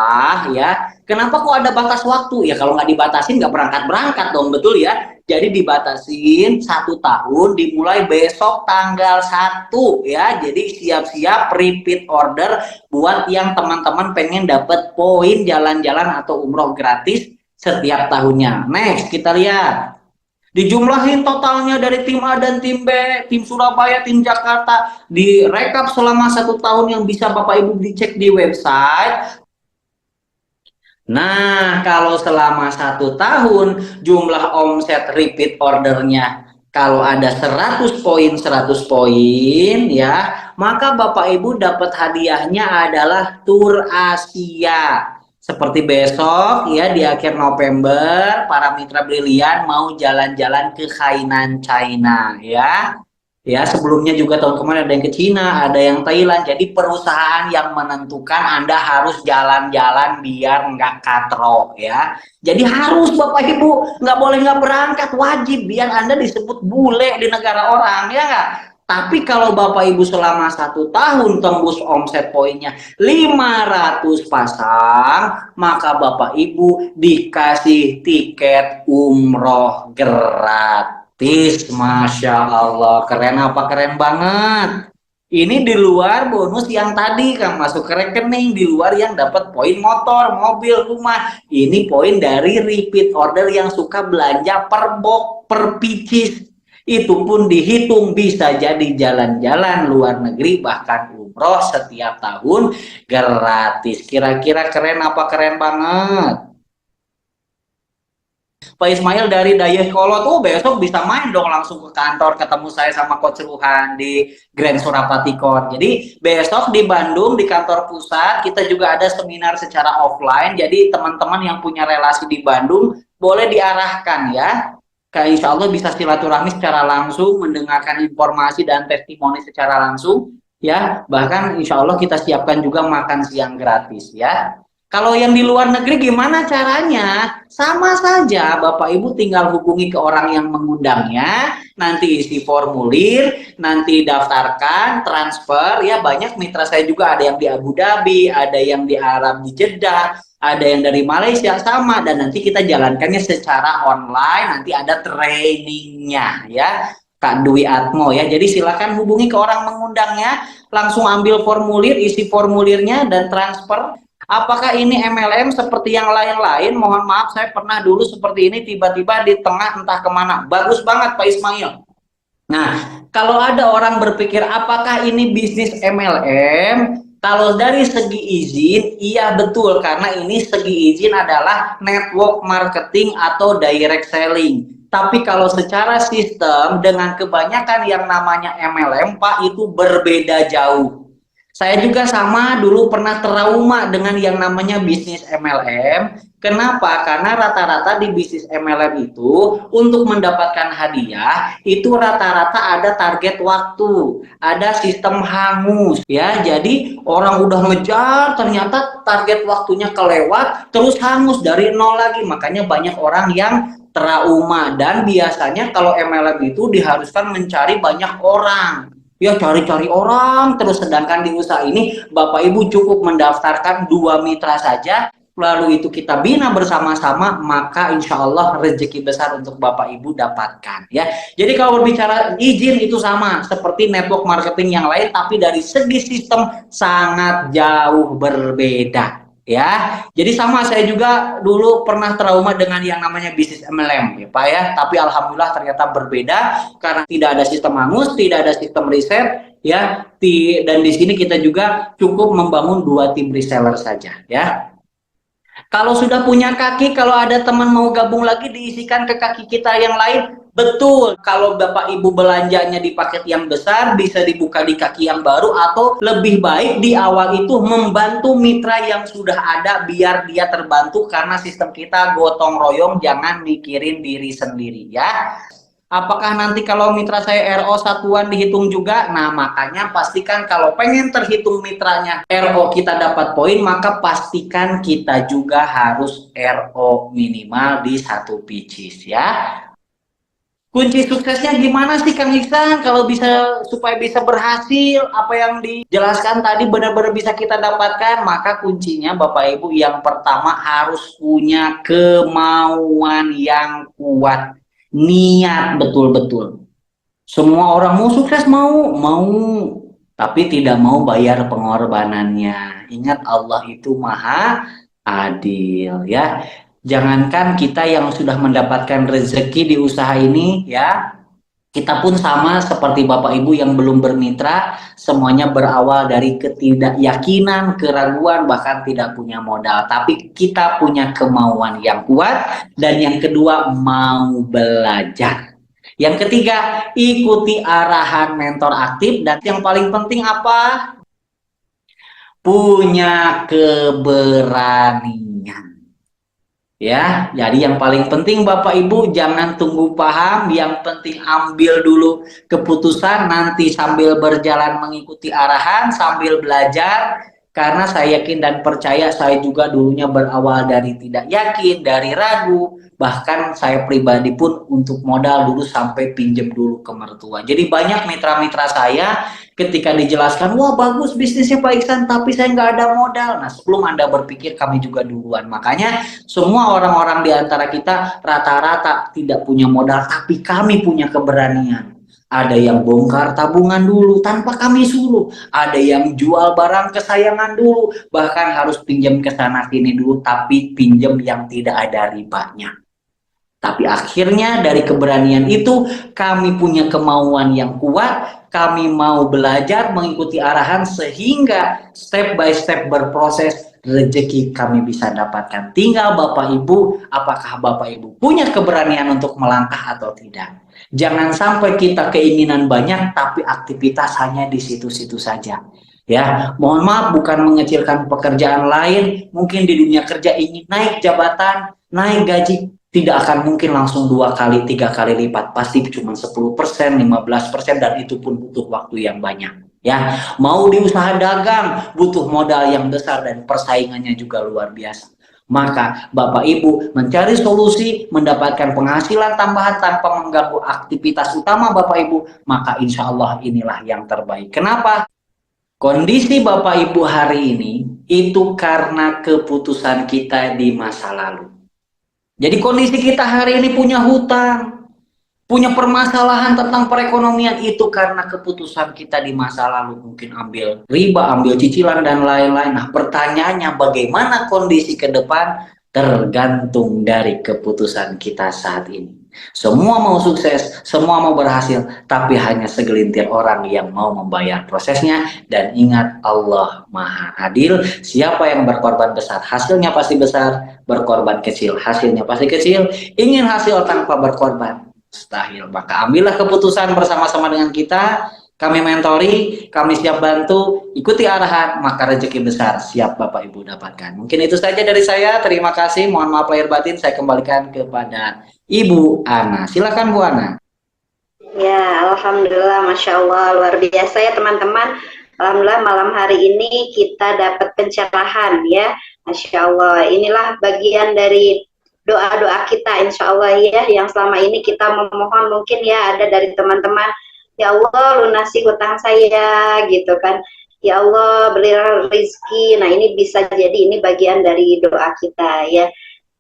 ya. Kenapa kok ada batas waktu? Ya kalau nggak dibatasin nggak berangkat-berangkat dong, betul ya? Jadi dibatasin 1 tahun, dimulai besok tanggal 1 ya. Jadi siap-siap repeat order buat yang teman-teman pengen dapat poin jalan-jalan atau umroh gratis setiap tahunnya. Next, kita lihat. Dijumlahin totalnya dari tim A dan tim B, tim Surabaya, tim Jakarta, direkap selama 1 tahun yang bisa Bapak Ibu dicek di website. Nah, kalau selama 1 tahun jumlah omset repeat ordernya kalau ada 100 poin 100 poin ya, maka Bapak Ibu dapat hadiahnya adalah tur Asia. Seperti besok ya di akhir November para mitra brilian mau jalan-jalan ke Hainan China ya. Ya, sebelumnya juga tahun kemarin ada yang ke Cina, ada yang Thailand. Jadi perusahaan yang menentukan Anda harus jalan-jalan biar nggak katro ya. Jadi harus Bapak Ibu, nggak boleh nggak berangkat, wajib biar Anda disebut bule di negara orang ya nggak? Tapi kalau Bapak Ibu selama 1 tahun tembus omset poinnya 500 pasang, maka Bapak Ibu dikasih tiket umroh gratis. Masya Allah, keren apa keren banget. Ini di luar bonus yang tadi kan masuk ke rekening, di luar yang dapat poin motor, mobil, rumah. Ini poin dari repeat order yang suka belanja per box, per pieces. Itu pun dihitung bisa jadi jalan-jalan luar negeri bahkan umroh setiap tahun gratis. Kira-kira keren apa keren banget? Pak Ismail dari Dayakolot tuh besok bisa main dong langsung ke kantor ketemu saya sama Coach Ruhan di Grand Surapati Court. Jadi besok di Bandung di kantor pusat kita juga ada seminar secara offline. Jadi teman-teman yang punya relasi di Bandung boleh diarahkan ya. Kayak insya Allah bisa silaturahmi secara langsung, mendengarkan informasi dan testimoni secara langsung ya. Bahkan insya Allah kita siapkan juga makan siang gratis ya. Kalau yang di luar negeri gimana caranya? Sama saja, Bapak Ibu tinggal hubungi ke orang yang mengundangnya, nanti isi formulir, nanti daftarkan, transfer, ya banyak mitra saya juga ada yang di Abu Dhabi, ada yang di Arab di Jeddah, ada yang dari Malaysia sama, dan nanti kita jalankannya secara online, nanti ada trainingnya ya. Kak Dwi Atmo ya, jadi silakan hubungi ke orang mengundangnya, langsung ambil formulir, isi formulirnya dan transfer. Apakah ini MLM seperti yang lain-lain? Mohon maaf, saya pernah dulu seperti ini, tiba-tiba di tengah entah kemana. Bagus banget Pak Ismail. Nah, kalau ada orang berpikir apakah ini bisnis MLM? Kalau dari segi izin, iya betul. Karena ini segi izin adalah network marketing atau direct selling. Tapi kalau secara sistem, dengan kebanyakan yang namanya MLM, Pak, itu berbeda jauh. Saya juga sama dulu pernah trauma dengan yang namanya bisnis MLM. Kenapa? Karena rata-rata di bisnis MLM itu untuk mendapatkan hadiah itu rata-rata ada target waktu, ada sistem hangus ya. Jadi orang udah ngejar ternyata target waktunya kelewat terus hangus dari nol lagi. Makanya banyak orang yang trauma dan biasanya kalau MLM itu diharuskan mencari banyak orang. Ya cari-cari orang terus, sedangkan di usaha ini Bapak Ibu cukup mendaftarkan 2 mitra saja, lalu itu kita bina bersama-sama, maka insya Allah rezeki besar untuk Bapak Ibu dapatkan ya. Jadi kalau berbicara izin itu sama seperti network marketing yang lain, tapi dari segi sistem sangat jauh berbeda ya. Jadi sama, saya juga dulu pernah trauma dengan yang namanya bisnis MLM ya Pak ya, tapi alhamdulillah ternyata berbeda karena tidak ada sistem hangus, tidak ada sistem riset ya. Dan di sini kita juga cukup membangun 2 tim reseller saja ya. Kalau sudah punya kaki, kalau ada teman mau gabung lagi diisikan ke kaki kita yang lain. Betul, kalau Bapak Ibu belanjanya di paket yang besar bisa dibuka di kaki yang baru, atau lebih baik di awal itu membantu mitra yang sudah ada biar dia terbantu, karena sistem kita gotong royong, jangan mikirin diri sendiri ya. Apakah nanti kalau mitra saya RO satuan dihitung juga? Nah, makanya pastikan kalau pengen terhitung mitranya RO kita dapat poin, maka pastikan kita juga harus RO minimal di 1 pcs ya. Kunci suksesnya gimana sih Kang Iksan? Kalau bisa supaya bisa berhasil apa yang dijelaskan tadi benar-benar bisa kita dapatkan, maka kuncinya Bapak Ibu yang pertama harus punya kemauan yang kuat, niat betul-betul. Semua orang mau sukses, mau, tapi tidak mau bayar pengorbanannya. Ingat, Allah itu maha adil ya. Jangankan kita yang sudah mendapatkan rezeki di usaha ini ya, kita pun sama seperti Bapak Ibu yang belum bermitra, semuanya berawal dari ketidakyakinan, keraguan, bahkan tidak punya modal. Tapi kita punya kemauan yang kuat, dan yang kedua mau belajar. Yang ketiga, ikuti arahan mentor aktif, dan yang paling penting apa? Punya keberanian. Ya, jadi yang paling penting Bapak Ibu jangan tunggu paham, yang penting ambil dulu keputusan, nanti sambil berjalan mengikuti arahan, sambil belajar, karena saya yakin dan percaya, saya juga dulunya berawal dari tidak yakin, dari ragu, bahkan saya pribadi pun untuk modal dulu sampai pinjem dulu ke mertua. Jadi banyak mitra-mitra saya ketika dijelaskan, wah bagus bisnisnya Pak Iksan, tapi saya nggak ada modal. Nah, sebelum Anda berpikir, kami juga duluan. Makanya semua orang-orang di antara kita rata-rata tidak punya modal, tapi kami punya keberanian. Ada yang bongkar tabungan dulu tanpa kami suruh, ada yang jual barang kesayangan dulu, bahkan harus pinjam ke sana sini dulu, tapi pinjam yang tidak ada ribanya. Tapi akhirnya dari keberanian itu kami punya kemauan yang kuat, kami mau belajar mengikuti arahan, sehingga step by step berproses, rezeki kami bisa dapatkan. Tinggal Bapak Ibu, apakah Bapak Ibu punya keberanian untuk melangkah atau tidak. Jangan sampai kita keinginan banyak tapi aktivitas hanya di situ-situ saja. Ya, mohon maaf, bukan mengecilkan pekerjaan lain. Mungkin di dunia kerja ingin naik jabatan, naik gaji, tidak akan mungkin langsung 2 kali, 3 kali lipat. Pasti cuma 10%, 15%, dan itu pun butuh waktu yang banyak. Ya, mau di usaha dagang butuh modal yang besar dan persaingannya juga luar biasa. Maka Bapak Ibu mencari solusi, mendapatkan penghasilan tambahan tanpa mengganggu aktivitas utama Bapak Ibu, maka insya Allah inilah yang terbaik. Kenapa? Kondisi Bapak Ibu hari ini itu karena keputusan kita di masa lalu. Jadi kondisi kita hari ini punya hutang, punya permasalahan tentang perekonomian, itu karena keputusan kita di masa lalu. Mungkin ambil riba, ambil cicilan, dan lain-lain. Nah, pertanyaannya bagaimana kondisi ke depan? Tergantung dari keputusan kita saat ini. Semua mau sukses, semua mau berhasil, tapi hanya segelintir orang yang mau membayar prosesnya. Dan ingat, Allah Maha Adil. Siapa yang berkorban besar, hasilnya pasti besar. Berkorban kecil, hasilnya pasti kecil. Ingin hasil tanpa berkorban, mustahil. Maka ambillah keputusan bersama-sama dengan kita. Kami mentori, kami siap bantu, ikuti arahan, maka rezeki besar siap Bapak Ibu dapatkan. Mungkin itu saja dari saya. Terima kasih. Mohon maaf lahir batin. Saya kembalikan kepada Ibu Ana. Silakan Bu Ana. Ya, Alhamdulillah, Masya Allah, luar biasa ya teman-teman. Alhamdulillah malam hari ini kita dapat pencerahan ya. Masya Allah, inilah bagian dari doa-doa kita insya Allah ya, yang selama ini kita memohon. Mungkin ya ada dari teman-teman, ya Allah lunasi hutang saya gitu kan, ya Allah berilah rezeki. Nah ini bisa jadi ini bagian dari doa kita ya.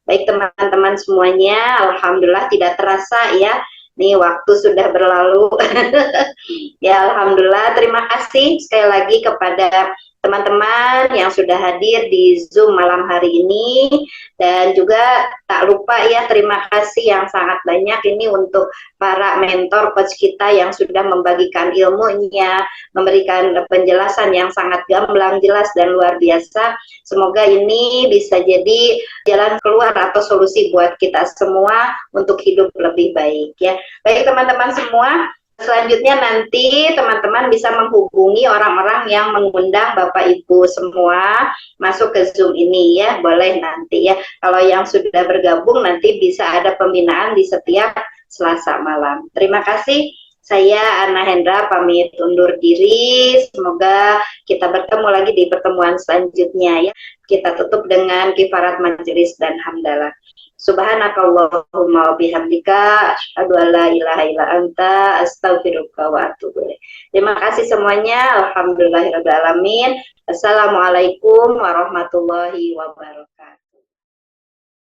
Baik teman-teman semuanya, Alhamdulillah tidak terasa ya, nih waktu sudah berlalu. Ya Alhamdulillah, terima kasih sekali lagi kepada teman-teman yang sudah hadir di Zoom malam hari ini, dan juga tak lupa ya terima kasih yang sangat banyak ini untuk para mentor coach kita yang sudah membagikan ilmunya, memberikan penjelasan yang sangat gamblang, jelas dan luar biasa. Semoga ini bisa jadi jalan keluar atau solusi buat kita semua untuk hidup lebih baik ya. Baik teman-teman semua, selanjutnya nanti teman-teman bisa menghubungi orang-orang yang mengundang Bapak Ibu semua masuk ke Zoom ini ya, boleh nanti ya. Kalau yang sudah bergabung nanti bisa ada pembinaan di setiap Selasa malam. Terima kasih. Saya Anna Hendra pamit undur diri. Semoga kita bertemu lagi di pertemuan selanjutnya ya. Kita tutup dengan kifarat majelis dan hamdalah. Subhanakallahumma wa bihamdika asyhadu an la ilaha illa anta astaghfiruka wa atubu ilaik. Terima kasih semuanya. Alhamdulillahirabbil alamin. Assalamualaikum warahmatullahi wabarakatuh.